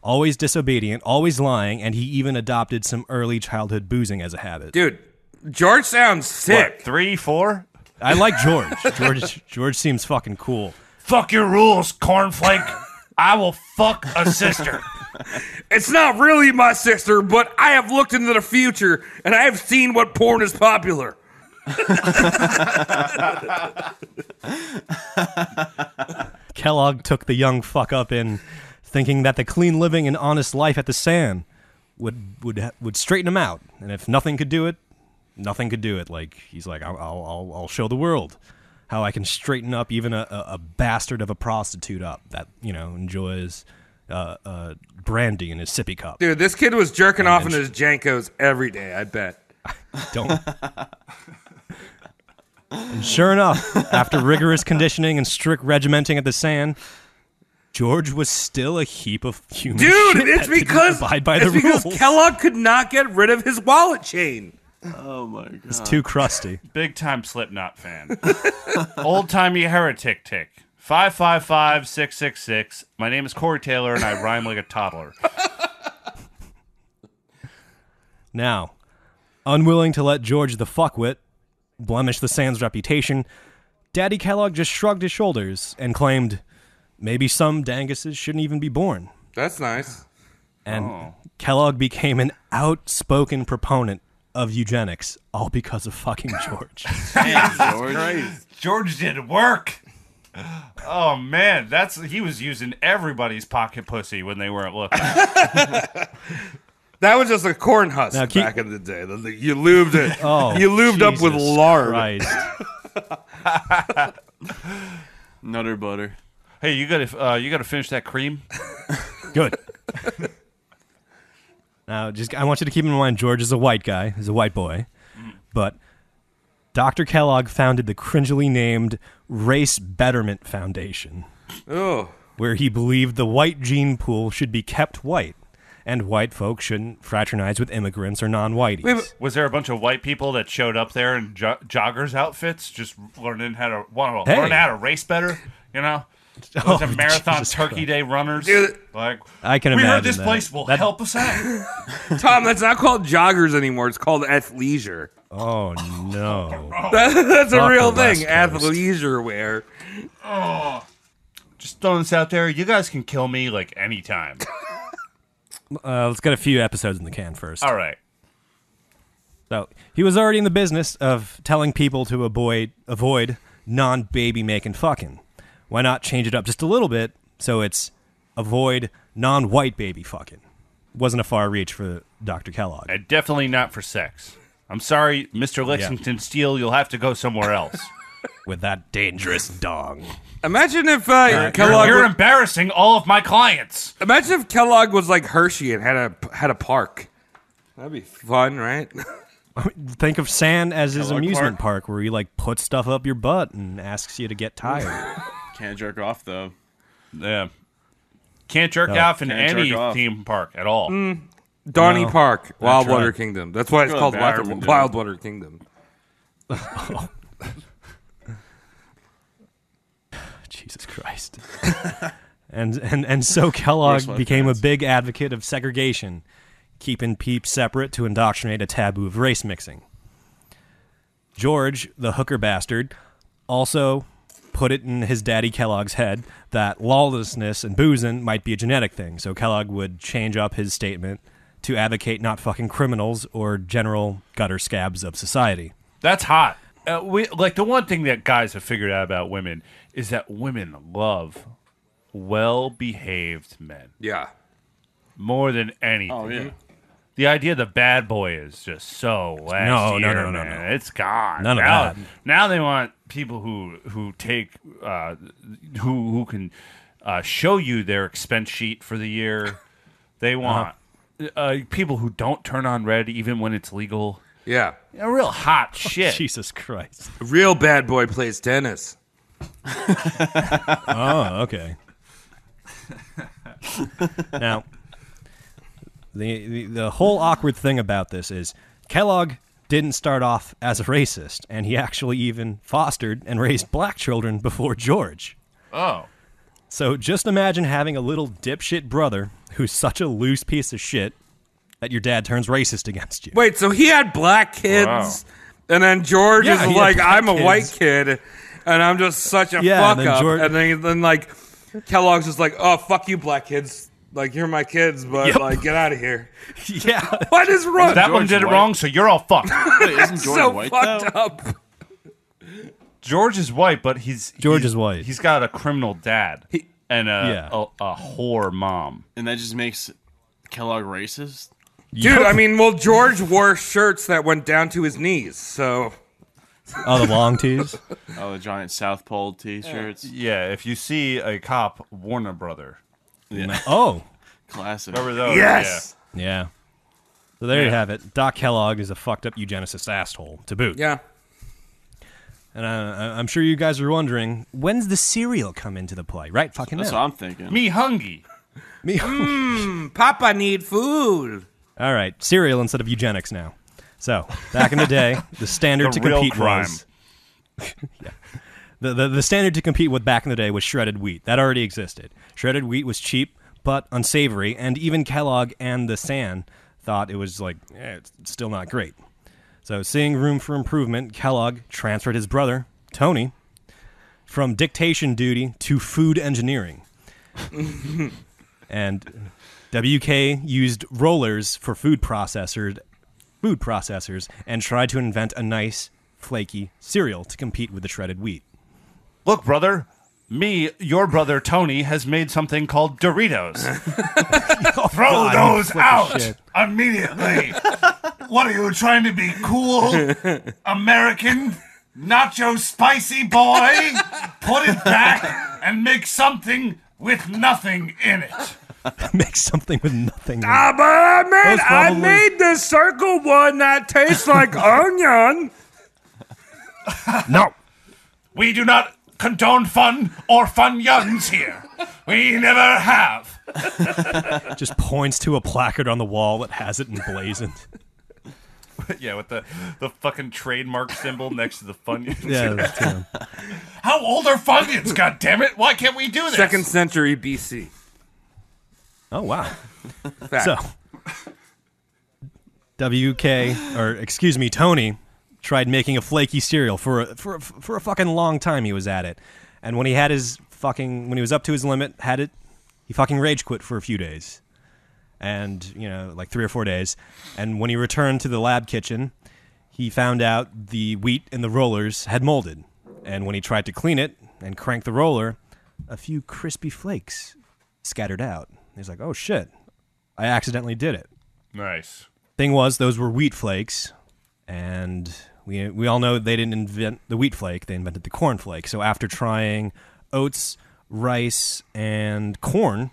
Always disobedient, always lying, and he even adopted some early childhood boozing as a habit. dude, George sounds sick. What, 3, 4? I like George. George seems fucking cool. Fuck your rules, cornflake. I will fuck a sister. It's not really my sister, but I have looked into the future and I have seen what porn is popular. Kellogg took the young fuck up in thinking that the clean living and honest life at the Sand would straighten him out, and if nothing could do it, nothing could do it. Like he's like, I'll show the world how I can straighten up even a bastard of a prostitute up that enjoys brandy in his sippy cup. Dude, this kid was jerking off in his Jankos every day, I bet. Don't. And sure enough, after rigorous conditioning and strict regimenting at the Sand, George was still a heap of human Dude, shit it's that didn't because abide by the because rules. Kellogg could not get rid of his wallet chain. Oh my god. It's too crusty. Big time Slipknot fan. Old timey heretic tick. 555-666. My name is Corey Taylor and I rhyme like a toddler. Now, unwilling to let George the fuckwit blemish the Sand's reputation, Daddy Kellogg just shrugged his shoulders and claimed maybe some danguses shouldn't even be born. That's nice. And Kellogg became an outspoken proponent of eugenics, all because of fucking George. Damn, George. George did work. Oh man, he was using everybody's pocket pussy when they weren't looking. That was just a corn husk Now, back in the day. You lubed it. Oh, you lubed up with Jesus lard. Christ. Nutter butter. Hey, you gotta finish that cream. Good. Now, I want you to keep in mind, George is a white guy. He's a white boy. But Dr. Kellogg founded the cringily named Race Betterment Foundation, Oh. where he believed the white gene pool should be kept white, and white folks shouldn't fraternize with immigrants or non-whiteys. Wait, but- Was there a bunch of white people that showed up there in joggers outfits, just learning how to Hey. learn how to race better? You know, Oh, those marathon Jesus Turkey Christ. Day runners. Dude. Like, I can we imagine heard this that. place will help us out. Tom, that's not called joggers anymore. It's called athleisure. Oh, no. That's a Fuck real the thing. West Coast. Athleisure wear. Just throwing this out there. You guys can kill me like anytime. Let's get a few episodes in the can first. All right. So he was already in the business of telling people to avoid non-baby making fucking. Why not change it up just a little bit so it's avoid non-white baby fucking? Wasn't a far reach for Dr. Kellogg. And definitely not for sex. I'm sorry, Mr. Lexington Steele. You'll have to go somewhere else. With that dangerous dong. Imagine if Kellogg. You're embarrassing all of my clients. Imagine if Kellogg was like Hershey and had a park. That'd be fun, right? Think of Sand as his Kellogg amusement park where he like puts stuff up your butt and asks you to get tired. Can't jerk off though. Yeah. Can't jerk No, off in can't any jerk off. theme park at all. Donnie No, Park, Wild right. Water Kingdom. That's why it's Go to called the bathroom and do it. Wild Water Kingdom. Jesus Christ. and so Kellogg Where's my became pants? a big advocate of segregation, keeping peeps separate to indoctrinate a taboo of race mixing. George, the hooker bastard, also put it in his daddy Kellogg's head that lawlessness and boozing might be a genetic thing, so Kellogg would change up his statement to advocate not fucking criminals or general gutter scabs of society. That's hot. The one thing that guys have figured out about women is that women love well-behaved men. Yeah. More than anything. Oh, yeah. The idea of the bad boy is just so last year, No. It's gone. None of that. Now they want people who take who can show you their expense sheet for the year. They want people who don't turn on red even when it's legal. Yeah. Real hot shit. Jesus Christ. A real bad boy plays tennis. Oh, okay. Now, the whole awkward thing about this is Kellogg didn't start off as a racist, and he actually even fostered and raised black children before George. Oh. So just imagine having a little dipshit brother who's such a loose piece of shit that your dad turns racist against you. Wait, so he had black kids, Wow. and then George Yeah, is he had like, black I'm a kids. white kid, and I'm just such a Yeah, fuck and then up. George- And then like, Kellogg's just like, oh, fuck you, black kids. Like, you're my kids, but Yep. like, get out of here. Yeah. What is wrong? That one George did it White. wrong, so you're all fucked. Wait, isn't George So white, fucked though? up. George is white, but he's white. He's got a criminal dad and a whore mom. And that just makes Kellogg racist? Dude, I mean, well, George wore shirts that went down to his knees, so... Oh, the long tees? Oh, the giant South Pole t-shirts? Yeah, if you see a cop, Warner Brother. Yeah. Oh, Classic. Remember those? Yes! yeah. So there you have it. Doc Kellogg is a fucked up eugenicist asshole, to boot. Yeah. And I'm sure you guys are wondering, when's the cereal come into the play? Right fucking That's now. what I'm thinking. Me hungry. Me. Papa need food. All right, cereal instead of eugenics now. So, back in the day, the standard The to real compete crime. was... yeah. The standard to compete with back in the day was shredded wheat. That already existed. Shredded wheat was cheap, but unsavory, and even Kellogg and the San thought it was like, it's still not great. So, seeing room for improvement, Kellogg transferred his brother, Tony, from dictation duty to food engineering. And WK used rollers for food processors and tried to invent a nice, flaky cereal to compete with the shredded wheat. Look, brother. Your brother Tony, has made something called Doritos. Throw God, those you fucking out shit. immediately. What are you trying to be cool? American nacho spicy boy? Put it back and make something with nothing in it. Make something with nothing. Ah, but I probably- made the circle one that tastes like onion. No. We do not condone fun or funyuns here. We never have. Just points to a placard on the wall that has it emblazoned. Yeah, with the fucking trademark symbol next to the funyuns. Yeah, that's him. How old are funyuns, goddammit? Why can't we do this? 2nd century BC. Oh, wow. Fact. So, Tony tried making a flaky cereal for a fucking long time. He was at it, and when he was up to his limit, he fucking rage quit for a few days, and like 3 or 4 days, and when he returned to the lab kitchen, he found out the wheat in the rollers had molded, and when he tried to clean it and crank the roller, a few crispy flakes scattered out. He's like, oh shit, I accidentally did it. Nice. Thing was, those were wheat flakes, and we all know they didn't invent the wheat flake, they invented the corn flake. So after trying oats, rice, and corn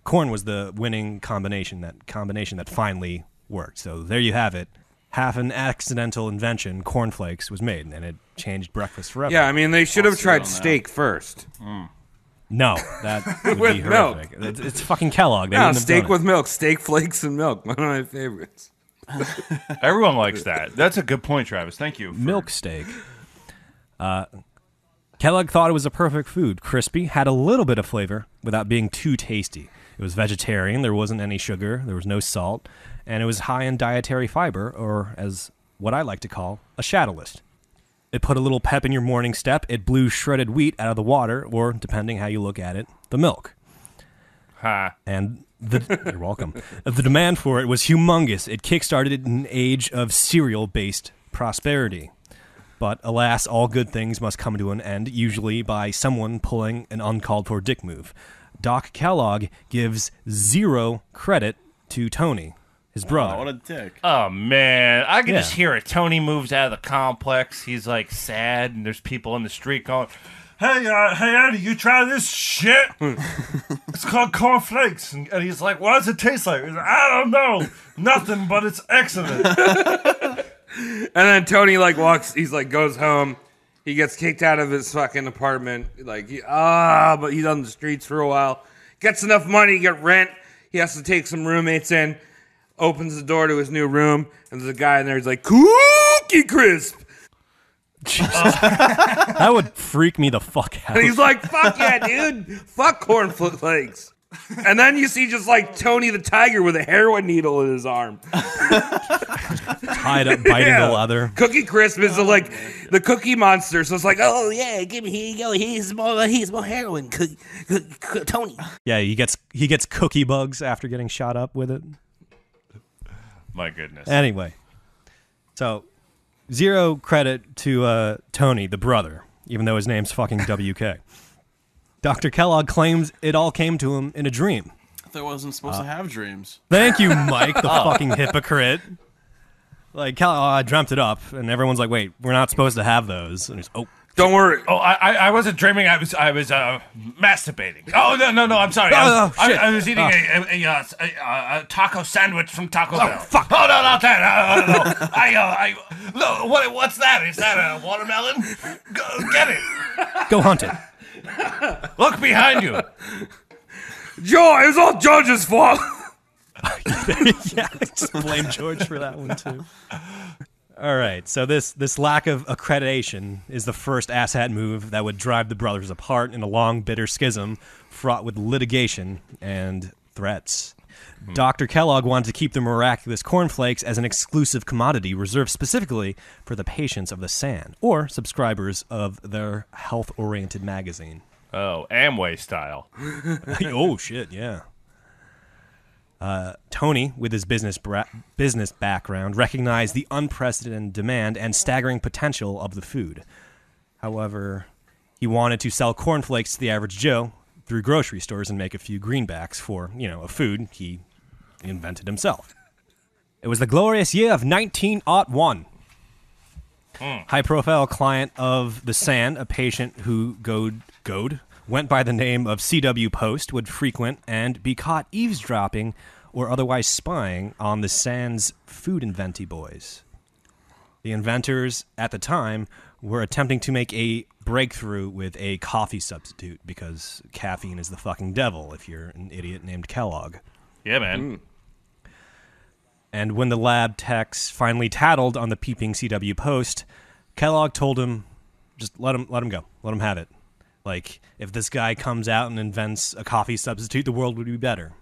was the winning combination that finally worked. So there you have it. Half an accidental invention, cornflakes, was made, and it changed breakfast forever. Yeah, I mean, they should have I'll tried sit on that. steak first. No, that would With be milk. horrific. It's fucking Kellogg. They No, wouldn't have steak done with milk. Steak flakes and milk. One of my favorites. Everyone likes that. That's a good point, Travis. Thank you. it. Milk steak. Kellogg thought it was a perfect food. Crispy, had a little bit of flavor without being too tasty. It was vegetarian, there wasn't any sugar, there was no salt, and it was high in dietary fiber, or as what I like to call, a shadowless. It put a little pep in your morning step. It blew shredded wheat out of the water, or, depending how you look at it, the milk. Ha. And you're welcome. The demand for it was humongous. It kickstarted an age of cereal-based prosperity. But alas, all good things must come to an end, usually by someone pulling an uncalled-for dick move. Doc Kellogg gives 0 credit to Tony, his brother. Oh, what a dick. Oh, man. I can Yeah. just hear it. Tony moves out of the complex. He's, like, sad, and there's people in the street going, hey, Eddie, you try this shit? It's called cornflakes. And he's like, what does it taste like? He's like, I don't know. Nothing, but it's excellent. And then Tony like goes home. He gets kicked out of his fucking apartment. But he's on the streets for a while. Gets enough money to get rent. He has to take some roommates in. Opens the door to his new room, and there's a guy in there. He's like, Cookie Crisp. That would freak me the fuck out. And he's like, fuck yeah, dude. Fuck cornflakes. And then you see just like Tony the Tiger with a heroin needle in his arm. Tied up, biting the leather. Cookie Crisp is like the cookie monster. So it's like, oh yeah, give me, here you go. Here's more heroin. Tony. Yeah, he gets cookie bugs after getting shot up with it. My goodness. Anyway, so 0 credit to Tony, the brother, even though his name's fucking WK. Dr. Kellogg claims it all came to him in a dream. I thought I wasn't supposed to have dreams. Thank you, Mike, the fucking hypocrite. Like, I dreamt it up, and everyone's like, wait, we're not supposed to have those. And he's, don't worry. Oh, I wasn't dreaming. I was masturbating. Oh no! I'm sorry. I was eating a taco sandwich from Taco Bell. Fuck! Oh no, not that! No, what's that? Is that a watermelon? Go get it! go hunt it. Look behind you. Joe, it was all George's fault. Yeah, just blame George for that one too. All right, so this lack of accreditation is the first asshat move that would drive the brothers apart in a long, bitter schism fraught with litigation and threats. Dr. Kellogg wanted to keep the miraculous cornflakes as an exclusive commodity reserved specifically for the patients of the Sand or subscribers of their health-oriented magazine. Oh, Amway style. Oh, shit, yeah. Tony, with his business background, recognized the unprecedented demand and staggering potential of the food. However, he wanted to sell cornflakes to the average Joe through grocery stores and make a few greenbacks for, a food he invented himself. It was the glorious year of 1901. High-profile client of the Sand, a patient who went by the name of C.W. Post, would frequent and be caught eavesdropping or otherwise spying on the Sand's food inventy boys. The inventors, at the time, were attempting to make a breakthrough with a coffee substitute because caffeine is the fucking devil if you're an idiot named Kellogg. Yeah, man. And when the lab techs finally tattled on the peeping CW Post, Kellogg told him, just let him go. Let him have it. Like, if this guy comes out and invents a coffee substitute, the world would be better.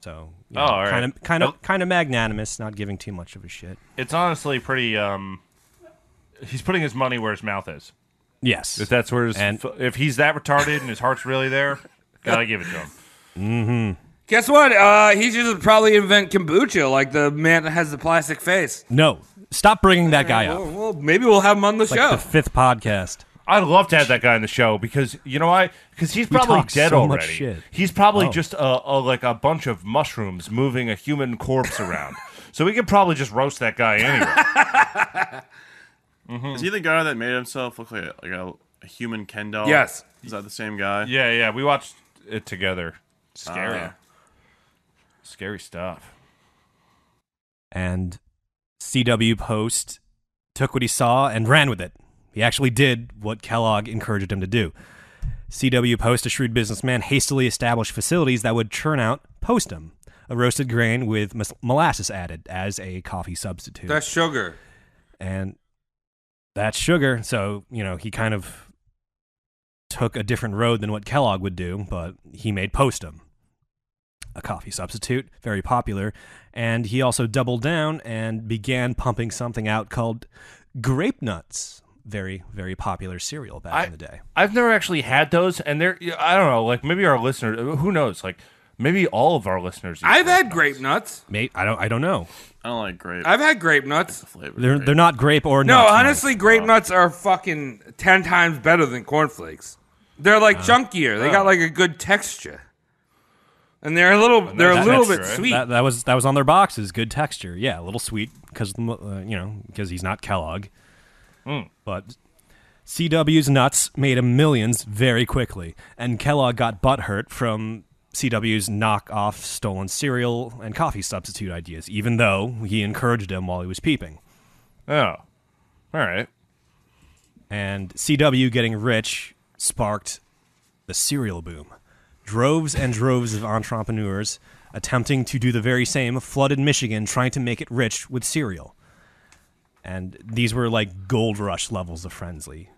So, all right. kind of magnanimous, not giving too much of a shit. It's honestly pretty. He's putting his money where his mouth is. Yes, If that's where if he's that retarded and his heart's really there, gotta give it to him. Mm-hmm. Guess what? He should probably invent kombucha, like the man that has the plastic face. No, stop bringing that guy up. Well, maybe we'll have him on the Like show. the 5th podcast. I'd love to have that guy on the show because you know why? Because he's probably talk dead so much already. shit. He's probably just like a bunch of mushrooms moving a human corpse around. So we could probably just roast that guy anyway. Is he the guy that made himself look like a human Ken doll? Yes. Is that the same guy? Yeah. We watched it together. Scary. Ah. Scary stuff. And CW Post took what he saw and ran with it. He actually did what Kellogg encouraged him to do. CW Post, a shrewd businessman, hastily established facilities that would churn out postum, a roasted grain with molasses added as a coffee substitute. That's sugar. And that's sugar, so, he kind of took a different road than what Kellogg would do, but he made postum. a coffee substitute, very popular, and he also doubled down and began pumping something out called Grape Nuts. Very, very popular cereal back in the day. I've never actually had those, and I don't know, like maybe our listeners, who knows, like maybe all of our listeners. I've had grape nuts. Mate, I don't know. I don't like grape. I've had grape nuts. They're not grape or No, nuts. honestly, grape nuts are fucking 10 times better than cornflakes. They're like chunkier. They got like a good texture. And they're a little bit sweet. That was on their boxes. Good texture. Yeah, a little sweet because because he's not Kellogg. But CW's nuts made him millions very quickly, and Kellogg got butthurt from CW's knockoff stolen cereal and coffee substitute ideas, even though he encouraged him while he was peeping. Oh, all right. And CW getting rich sparked the cereal boom. Droves and droves of entrepreneurs attempting to do the very same flooded Michigan, trying to make it rich with cereal. And these were like gold rush levels of frenzy.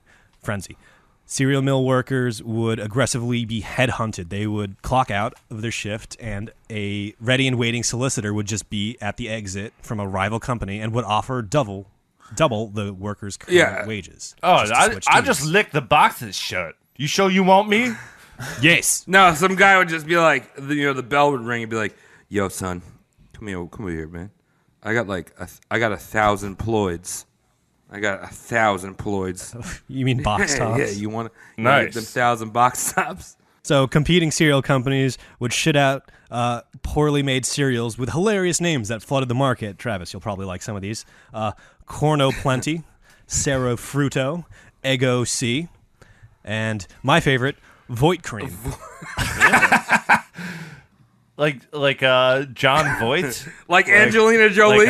Cereal mill workers would aggressively be headhunted. They would clock out of their shift, and a ready and waiting solicitor would just be at the exit from a rival company and would offer double the workers' current wages. Oh, I just licked the boxes shut. You sure you want me? Yes. No, some guy would just be like, the bell would ring and be like, "Yo, son, come over here, man. I got 1,000 ploids. I got 1,000 ploids." You mean box tops? Yeah, you want nice. them 1,000 box tops? So competing cereal companies would shit out poorly made cereals with hilarious names that flooded the market. Travis, you'll probably like some of these. Corno Plenty, Cero Fruto, Eggo C, and my favorite, Voight Cream. like John Voight, like Angelina Jolie.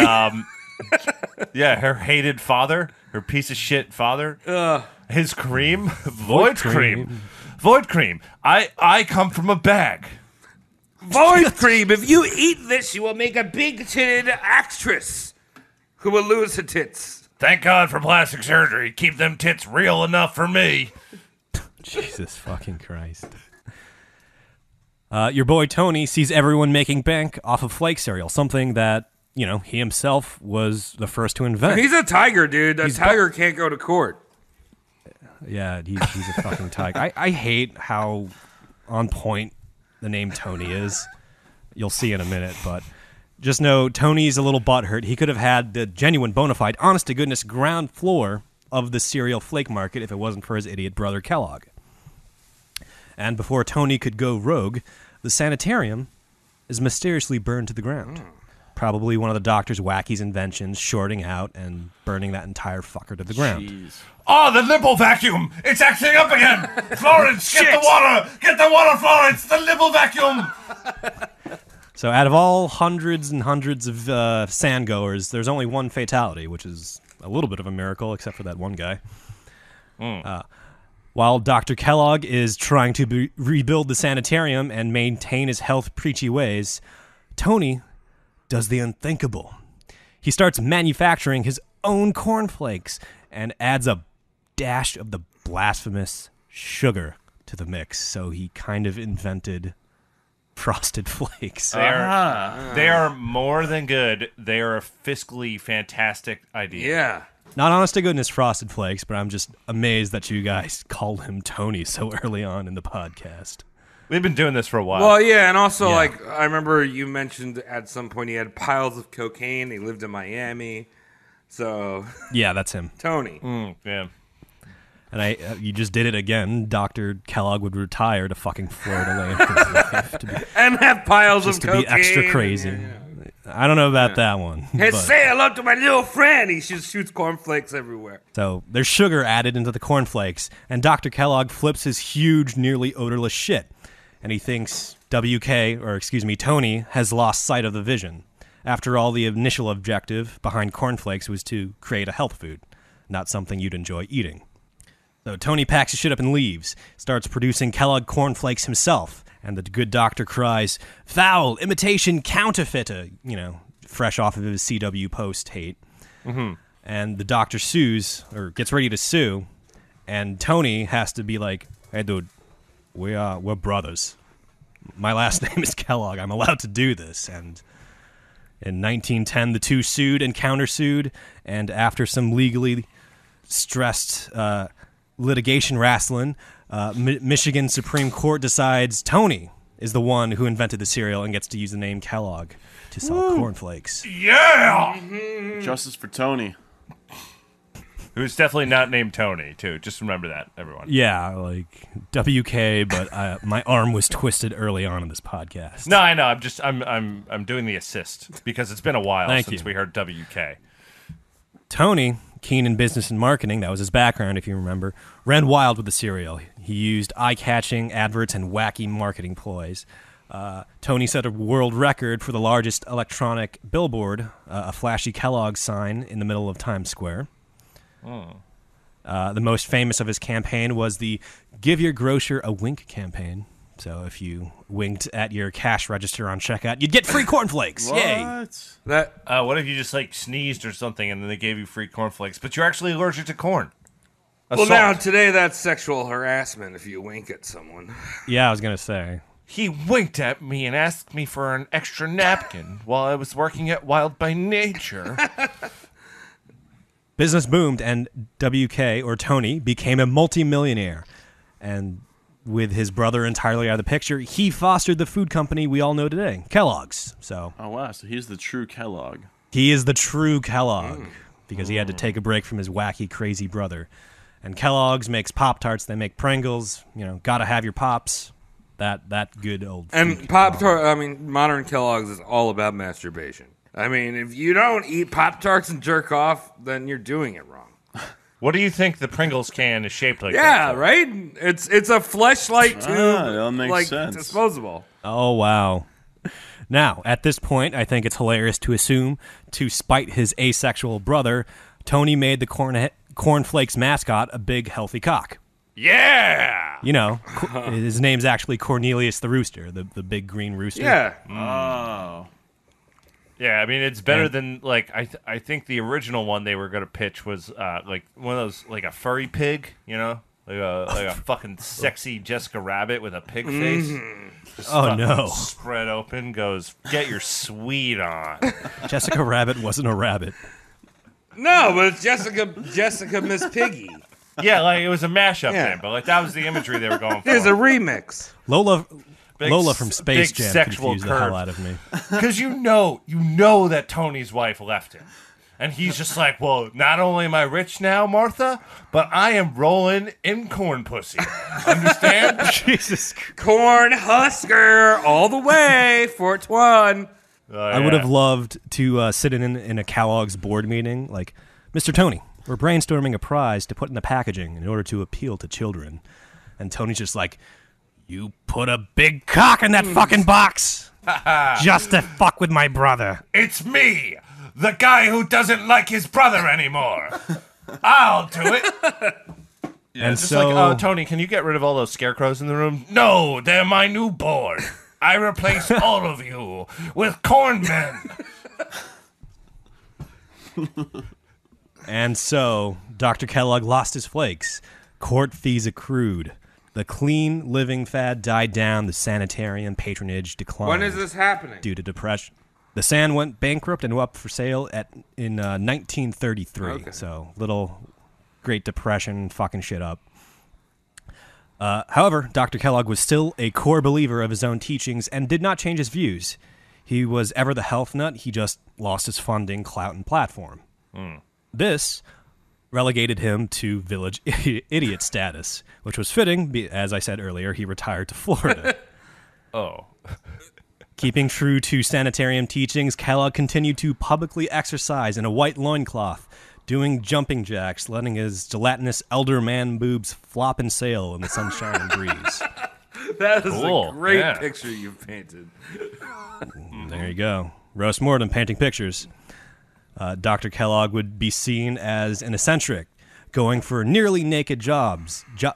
Yeah, her hated father, her piece of shit father. His cream, Voight cream. Voight cream. I come from a bag. Voight cream. If you eat this, you will make a big-titted actress who will lose her tits. Thank God for plastic surgery. Keep them tits real enough for me. Jesus fucking Christ. Your boy Tony sees everyone making bank off of flake cereal, something that, he himself was the first to invent. He's a tiger, dude. A tiger can't go to court. Yeah, he's a fucking tiger. I hate how on point the name Tony is. You'll see in a minute, but just know Tony's a little butthurt. He could have had the genuine, bona fide, honest-to-goodness ground floor of the cereal flake market if it wasn't for his idiot brother Kellogg. And before Tony could go rogue, the sanitarium is mysteriously burned to the ground. Probably one of the doctor's wacky inventions, shorting out and burning that entire fucker to the ground. Jeez. Oh, the nipple vacuum! It's acting up again! Florence, get the water! Get the water, Florence! The nipple vacuum! So out of all hundreds and hundreds of sandgoers, there's only one fatality, which is a little bit of a miracle, except for that one guy. While Dr. Kellogg is trying to rebuild the sanitarium and maintain his health preachy ways, Tony does the unthinkable. He starts manufacturing his own cornflakes and adds a dash of the blasphemous sugar to the mix. So he kind of invented Frosted Flakes. They are more than good. They are a fiscally fantastic idea. Yeah. Not honest to goodness Frosted Flakes, but I'm just amazed that you guys called him Tony so early on in the podcast. We've been doing this for a while. Well, yeah, and also, I remember you mentioned at some point he had piles of cocaine. He lived in Miami. So... Yeah, that's him. Tony. Yeah. And you just did it again. Dr. Kellogg would retire to fucking Florida land his life and have piles of cocaine. To be extra crazy. Yeah. I don't know about that one. Hey, say hello to my little friend. He just shoots cornflakes everywhere. So there's sugar added into the cornflakes, and Dr. Kellogg flips his huge, nearly odorless shit. And he thinks Tony has lost sight of the vision. After all, the initial objective behind cornflakes was to create a health food, not something you'd enjoy eating. So Tony packs his shit up and leaves, starts producing Kellogg cornflakes himself, and the good doctor cries, "Foul, imitation, counterfeiter," fresh off of his CW post hate. Mm-hmm. And the doctor gets ready to sue, and Tony has to be like, "Hey, dude, we're brothers. my last name is Kellogg. I'm allowed to do this. And in 1910, the two sued and countersued, and after some legally stressed litigation wrestling, Michigan Supreme Court decides Tony is the one who invented the cereal and gets to use the name Kellogg to sell cornflakes. Yeah! Justice for Tony. Who's definitely not named Tony, too. Just remember that, everyone. Yeah, like WK, but my arm was twisted early on in this podcast. No, I know. I'm doing the assist because it's been a while since we heard WK. Tony, keen in business and marketing, that was his background if you remember, ran wild with the cereal. He used eye-catching adverts and wacky marketing ploys. Tony set a world record for the largest electronic billboard, a flashy Kellogg sign in the middle of Times Square. The most famous of his campaign was the Give Your Grocer a Wink campaign. So if you winked at your cash register on checkout, you'd get free cornflakes. Yay! What if you just like sneezed or something and then they gave you free cornflakes, but you're actually allergic to corn? Well, now today that's sexual harassment if you wink at someone. Yeah, I was gonna say. He winked at me and asked me for an extra napkin while I was working at Wild by Nature. Business boomed, and WK, or Tony, became a multimillionaire. And with his brother entirely out of the picture, he fostered the food company we all know today, Kellogg's. So, oh, wow. So he's the true Kellogg. He is the true Kellogg because he had to take a break from his wacky, crazy brother. And Kellogg's makes Pop-Tarts. They make Pringles. You know, gotta have your Pops. That good old And food. Pop-Tart, I mean, modern Kellogg's is all about masturbation. I mean, if you don't eat Pop-Tarts and jerk off, then you're doing it wrong. What do you think the Pringles can is shaped like? Yeah, right? It's a fleshlight tube, that makes like sense. disposable. Oh, wow. Now, at this point, I think it's hilarious to assume, to spite his asexual brother, Tony made the Cornflakes mascot a big, healthy cock. Yeah! You know, his name's actually Cornelius the Rooster, the big green rooster. Yeah. Oh. Yeah, I mean, it's better than, like, I think the original one they were going to pitch was, like, one of those, like, a furry pig, you know? Like a fucking sexy Jessica Rabbit with a pig face. Just Oh, no. Spread open, goes, get your sweet on. Jessica Rabbit wasn't a rabbit. No, but it's Jessica Miss Piggy. Yeah, like, it was a mashup Yeah. name, but, like, that was the imagery they were going for. There's a remix. Lola Big from Space big Jam sexual confused the curve. hell out of me. Because you know that Tony's wife left him. And he's just like, well, not only am I rich now, Martha, but I am rolling in corn pussy. Understand? Jesus Christ. Corn Husker all the way, Fort Twan. I would have loved to sit in a Kellogg's board meeting, like, Mr. Tony, we're brainstorming a prize to put in the packaging in order to appeal to children. And Tony's just like, you put a big cock in that fucking box just to fuck with my brother. It's me, the guy who doesn't like his brother anymore. I'll do it. Yeah, And just so, like, oh, Tony, can you get rid of all those scarecrows in the room? No, they're my new board. I replace all of you with cornmen. And so, Dr. Kellogg lost his flakes. Court fees accrued. The clean living fad died down. The sanitarium patronage declined. When is this happening? Due to depression. The San went bankrupt and up for sale in 1933. Okay. So, little Great Depression fucking shit up. However, Dr. Kellogg was still a core believer of his own teachings and did not change his views. He was ever the health nut. He just lost his funding, clout, and platform. This relegated him to village idiot status, which was fitting. As I said earlier, he retired to Florida. Oh. Keeping true to sanitarium teachings, Kellogg continued to publicly exercise in a white loincloth, doing jumping jacks, letting his gelatinous elder man boobs flop and sail in the sunshine and breeze. That is Cool. a great Yeah. picture you've painted. There you go. Roast more than painting pictures. Dr. Kellogg would be seen as an eccentric, going for nearly naked jogs. I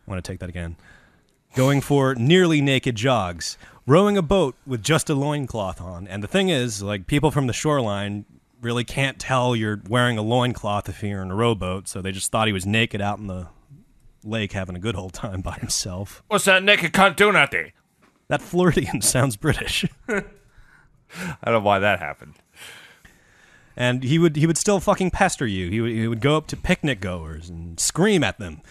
want to take that again. Going for nearly naked jogs, rowing a boat with just a loincloth on. And the thing is, like, people from the shoreline really can't tell you're wearing a loincloth if you're in a rowboat, so they just thought he was naked out in the lake having a good old time by himself. What's that naked cunt doing out there? That Floridian sounds British. I don't know why that happened. And he would still fucking pester you. He would go up to picnic goers and scream at them.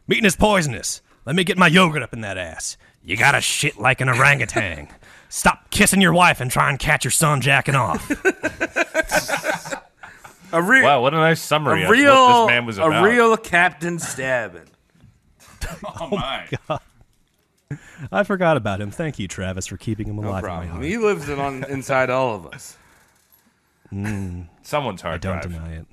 Meeting is poisonous. Let me get my yogurt up in that ass. You gotta shit like an orangutan. Stop kissing your wife and try and catch your son jacking off. Wow, what a nice summary of what this man was about. A real Captain Stabbing. Oh my God. I forgot about him. Thank you, Travis, for keeping him alive. No in my problem. heart. He lives inside all of us. Someone's hard Don't drive. deny it.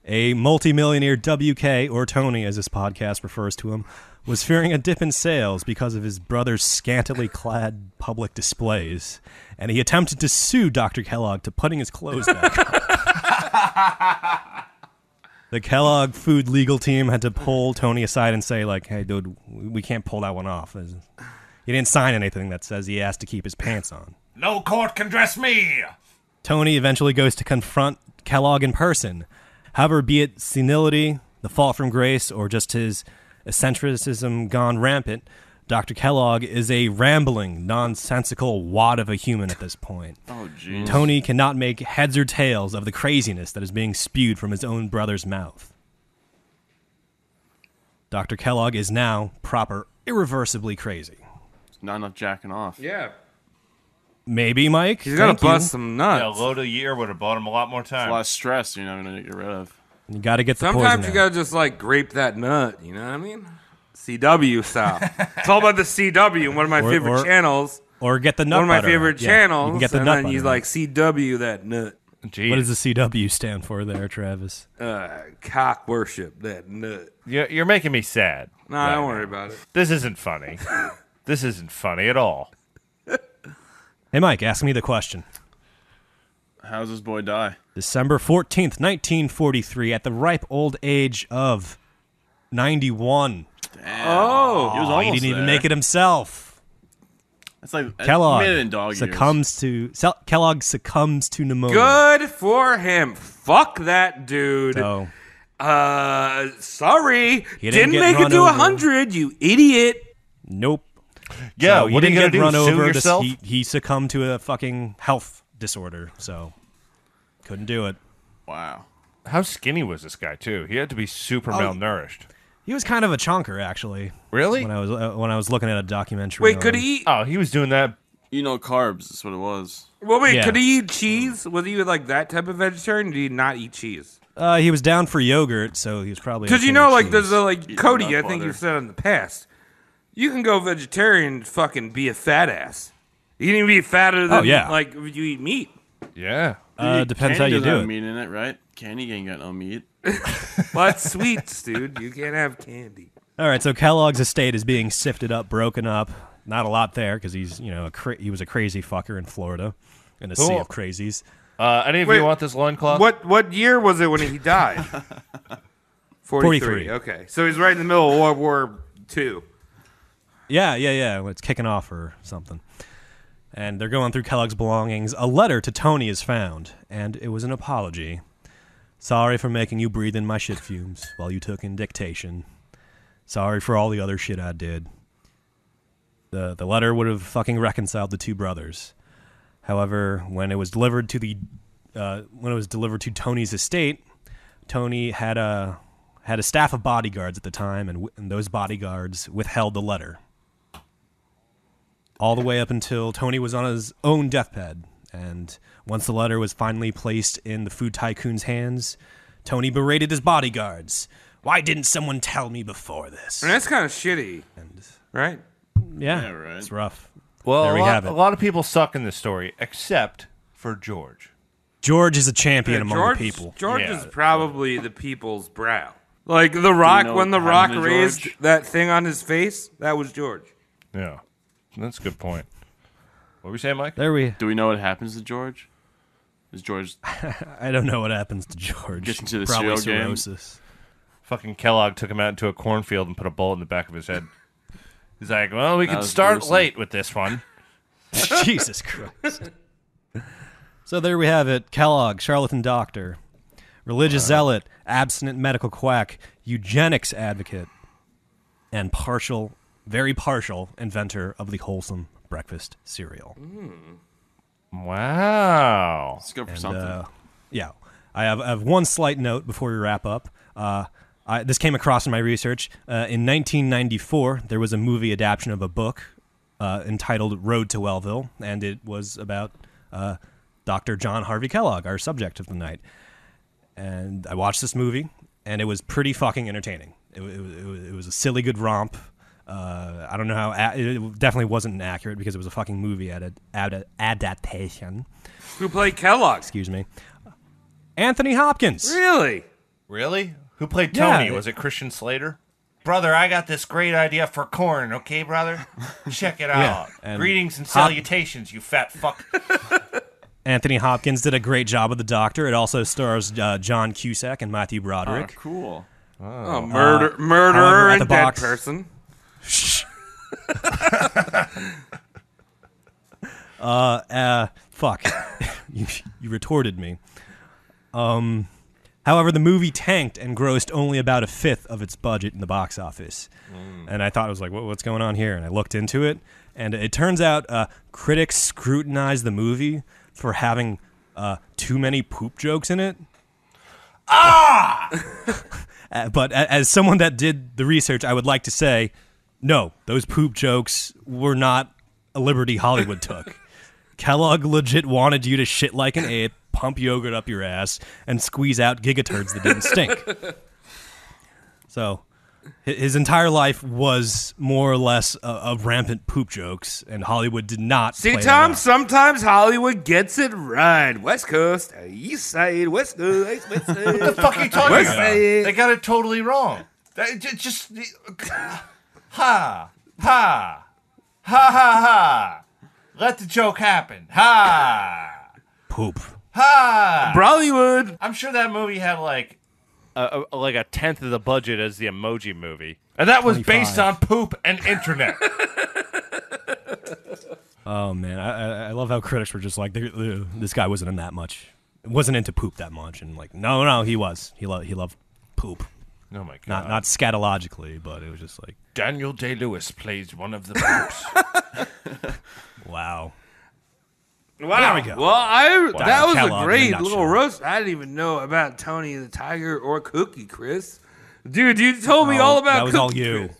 A multimillionaire WK, or Tony as this podcast refers to him, was fearing a dip in sales because of his brother's scantily clad public displays, and he attempted to sue Dr. Kellogg to putting his clothes back on. The Kellogg food legal team had to pull Tony aside and say, like, hey, dude, we can't pull that one off. He didn't sign anything that says he has to keep his pants on. No court can dress me! Tony eventually goes to confront Kellogg in person. However, be it senility, the fall from grace, or just his eccentricism gone rampant, Dr. Kellogg is a rambling, nonsensical wad of a human at this point. Oh, jeez. Tony cannot make heads or tails of the craziness that is being spewed from his own brother's mouth. Dr. Kellogg is now proper, irreversibly crazy. Not enough jacking off. Yeah. Maybe, Mike? He's gonna Thank you. bust some nuts. Yeah, a load a year would have bought him a lot more It's time. a lot of stress you're not going to get rid of. You got to get the Sometimes poison you out. gotta just like grape that nut. You know what I mean? CW style. It's all about the CW. One of my favorite channels. Or get the nut One of my butter favorite out. Yeah, channels. you can get the and nut then you butter like out. CW that nut. Jeez. What does the CW stand for there, Travis? Cock worship that nut. You're making me sad. Nah, don't worry about it. This isn't funny. This isn't funny at all. Hey, Mike, ask me the question. How does this boy die? December 14th, 1943, at the ripe old age of 91. Damn. Oh. He was He almost didn't even there. make it himself. That's like Kellogg he made it in dog Kellogg succumbs to pneumonia. Good for him. Fuck that dude. So, Sorry. He Didn't didn't get make it run to over. 100, you idiot. nope. Yeah, So he what are you didn't going to get do, run sue over. yourself? He succumbed to a fucking health disorder, so couldn't do it. Wow. How skinny was this guy, too? He had to be super malnourished. He was kind of a chonker, actually. Really? When I was looking at a documentary. Wait, on could him. he eat? Oh, he was doing that. You know carbs. That's what it was. Well, wait, Yeah. could he eat cheese? Was he like that type of vegetarian? Or did he not eat cheese? He was down for yogurt, so he was probably Because okay you know, with like cheese. there's a like Eating Cody. nut I think butter. you've said in the past, you can go vegetarian and fucking be a fat ass. You can even be fatter than yeah. like if you eat meat. Yeah. Depends Candy how you doesn't do have it. meat in it, right? Candy ain't got no meat. Well, that's sweets, dude. You can't have candy. All right, so Kellogg's estate is being sifted up, broken up. Not a lot there because he's, he was a crazy fucker in Florida, in a sea Cool. of crazies. Any of Wait, you want this loincloth? What year was it when he died? 43. Okay, so he's right in the middle of World War II. Yeah. When it's kicking off or something. And they're going through Kellogg's belongings. A letter to Tony is found, and it was an apology. Sorry for making you breathe in my shit fumes while you took in dictation. Sorry for all the other shit I did. The letter would have fucking reconciled the two brothers. However, when it was delivered to Tony's estate, Tony had a staff of bodyguards at the time, and those bodyguards withheld the letter. All the way up until Tony was on his own deathbed. And once the letter was finally placed in the food tycoon's hands, Tony berated his bodyguards. Why didn't someone tell me before this? And that's kind of shitty, right? Yeah, right. It's rough. Well, There we have it. a lot of people suck in this story, except for George. George is a champion Yeah, among George, the people. George Yeah. is probably the people's brow. Like The Rock, know when The what Rock happened to raised George? that thing on his face, that was George. Yeah. That's a good point. What were we saying, Mike? There we. Do we know what happens to George? Is George I don't know what happens to George. Gets into the Probably cereal game. cirrhosis. Fucking Kellogg took him out into a cornfield and put a bullet in the back of his head. He's like, well, we That can was start gruesome. late with this one. Jesus Christ. So there we have it. Kellogg, charlatan doctor, religious zealot, abstinent medical quack, eugenics advocate, and very partial inventor of the wholesome breakfast cereal. Wow. Let's go for something. Yeah. I have one slight note before we wrap up. This came across in my research. In 1994, there was a movie adaptation of a book entitled Road to Wellville, and it was about Dr. John Harvey Kellogg, our subject of the night. And I watched this movie, and it was pretty fucking entertaining. It was a silly good romp. I don't know how... it definitely wasn't accurate because it was a fucking movie adaptation. Who played Kellogg? Excuse me. Anthony Hopkins. Really? Really? Who played Tony? Yeah. Was it Christian Slater? Brother, I got this great idea for corn, okay, brother? Check it out. and Greetings and salutations, you fat fuck. Anthony Hopkins did a great job of the Doctor. It also stars John Cusack and Matthew Oh, Broderick. cool. Murderer however, at and the dead box- person. Fuck. you retorted me. However, the movie tanked and grossed only about a fifth of its budget in the box office. And I thought, it was like, what's going on here? And I looked into it, and it turns out critics scrutinized the movie for having too many poop jokes in it. But as someone that did the research, I would like to say, no, those poop jokes were not a liberty Hollywood took. Kellogg legit wanted you to shit like an ape, pump yogurt up your ass, and squeeze out gigaturds that didn't stink. So his entire life was more or less of rampant poop jokes, and Hollywood did not See, play Tom, that out. sometimes Hollywood gets it right. West Coast, East Side, West Coast, West Side. What the fuck are you talking West about? Side. They got it totally wrong. Just ha, ha, ha, ha. Let the joke happen. Ha, Poop. ha. Bollywood. I'm sure that movie had like a tenth of the budget as the Emoji Movie, and that was 25. based on poop and internet. Oh, man. I love how critics were just like, this guy wasn't in that much. Wasn't into poop that much. And like, no, he was. He loved poop. Oh my god! Not scatologically, but it was just like, Daniel Day-Lewis plays one of the poops. wow. Wow. There we go. Well, that was Kellogg a in great a nutshell. little roast. I didn't even know about Tony the Tiger or Cookie, Chris. Dude, you told me all about that was Cookie, all you. Chris.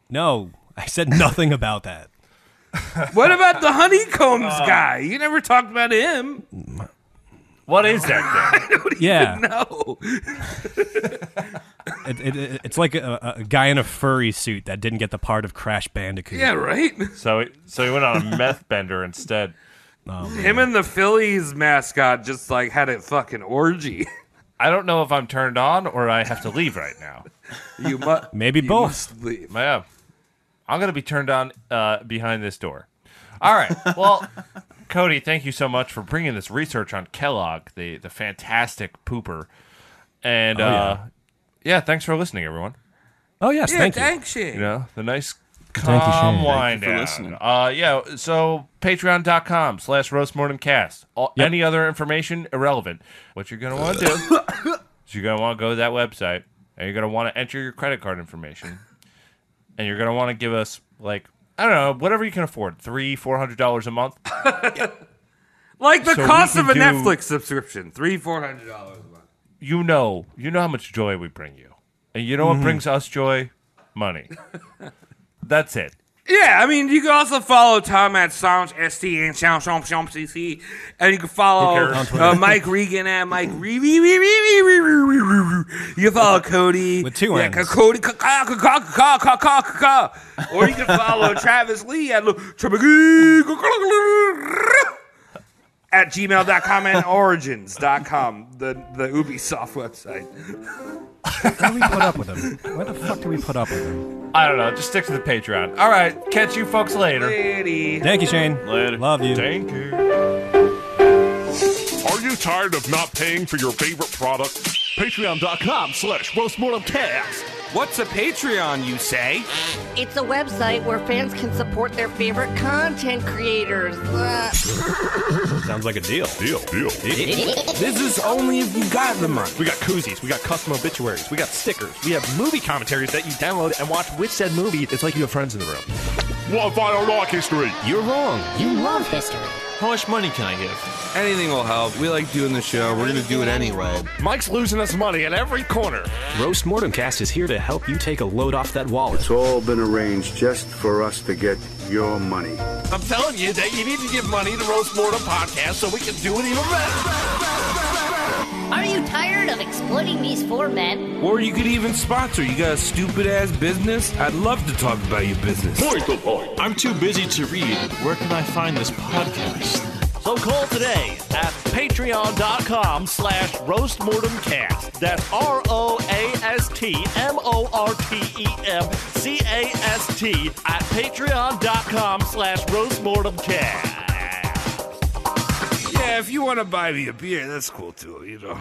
No, I said nothing about that. What about the honeycombs guy? You never talked about him. What is that thing? Yeah. No. It's like a guy in a furry suit that didn't get the part of Crash Bandicoot. Yeah, right? So he went on a meth bender instead. Him and the Phillies mascot just like had a fucking orgy. I don't know if I'm turned on or I have to leave right now. You must Maybe both. must leave. Yeah. I'm going to be turned on behind this door. All right. Well, Cody, thank you so much for bringing this research on Kellogg, the fantastic pooper. And yeah, thanks for listening, everyone. Oh, yes, Yeah, thank you. thanks, Shane. You know, the nice Thank you, calm Shane. wind Thank you for down. listening. Yeah, so patreon.com/roastmortemcast. Any other information, irrelevant. What you're going to want to do is you're going to want to go to that website, and you're going to want to enter your credit card information, and you're going to want to give us, like, I don't know, whatever you can afford, $300-$400 a month. Like the So we cost of a can do- Netflix subscription, $300-$400 a month. You know how much joy we bring you. And you know what brings us joy? Money. That's it. Yeah, I mean, you can also follow Tom at Sounds ST and CC, and you can follow Mike Regan at Mike You can follow Cody With two N's. Cody, or you can follow Travis Lee at at gmail.com and origins.com, the Ubisoft website. Why do we put up with him? Why the fuck do we put up with him? I don't know. Just stick to the Patreon. All right. Catch you folks later. Lady. Thank you, Shane. Later. Love you. Thank you. Are you tired of not paying for your favorite product? Patreon.com/roastmortemcast. What's a Patreon, you say? It's a website where fans can support their favorite content creators. Sounds like a deal. Deal. This is only if you got the money. We got koozies, we got custom obituaries, we got stickers, we have movie commentaries that you download and watch with said movie. It's like you have friends in the room. What if I don't like history? You're wrong. You love history. How much money can I give? Anything will help. We like doing the show. We're going to do it anyway. Mike's losing us money at every corner. Roast Mortem Cast is here to help you take a load off that wallet. It's all been arranged just for us to get your money. I'm telling you that you need to give money to Roast Mortem Podcast so we can do it even better. Are you tired of exploiting these four men? Or you could even sponsor. You got a stupid-ass business? I'd love to talk about your business. Point to point. I'm too busy to read. Where can I find this podcast? So call today at patreon.com/roastmortemcast. That's ROASTMORTEMCAST at patreon.com/roastmortemcast. Yeah, if you want to buy me a beer, that's cool too, you know.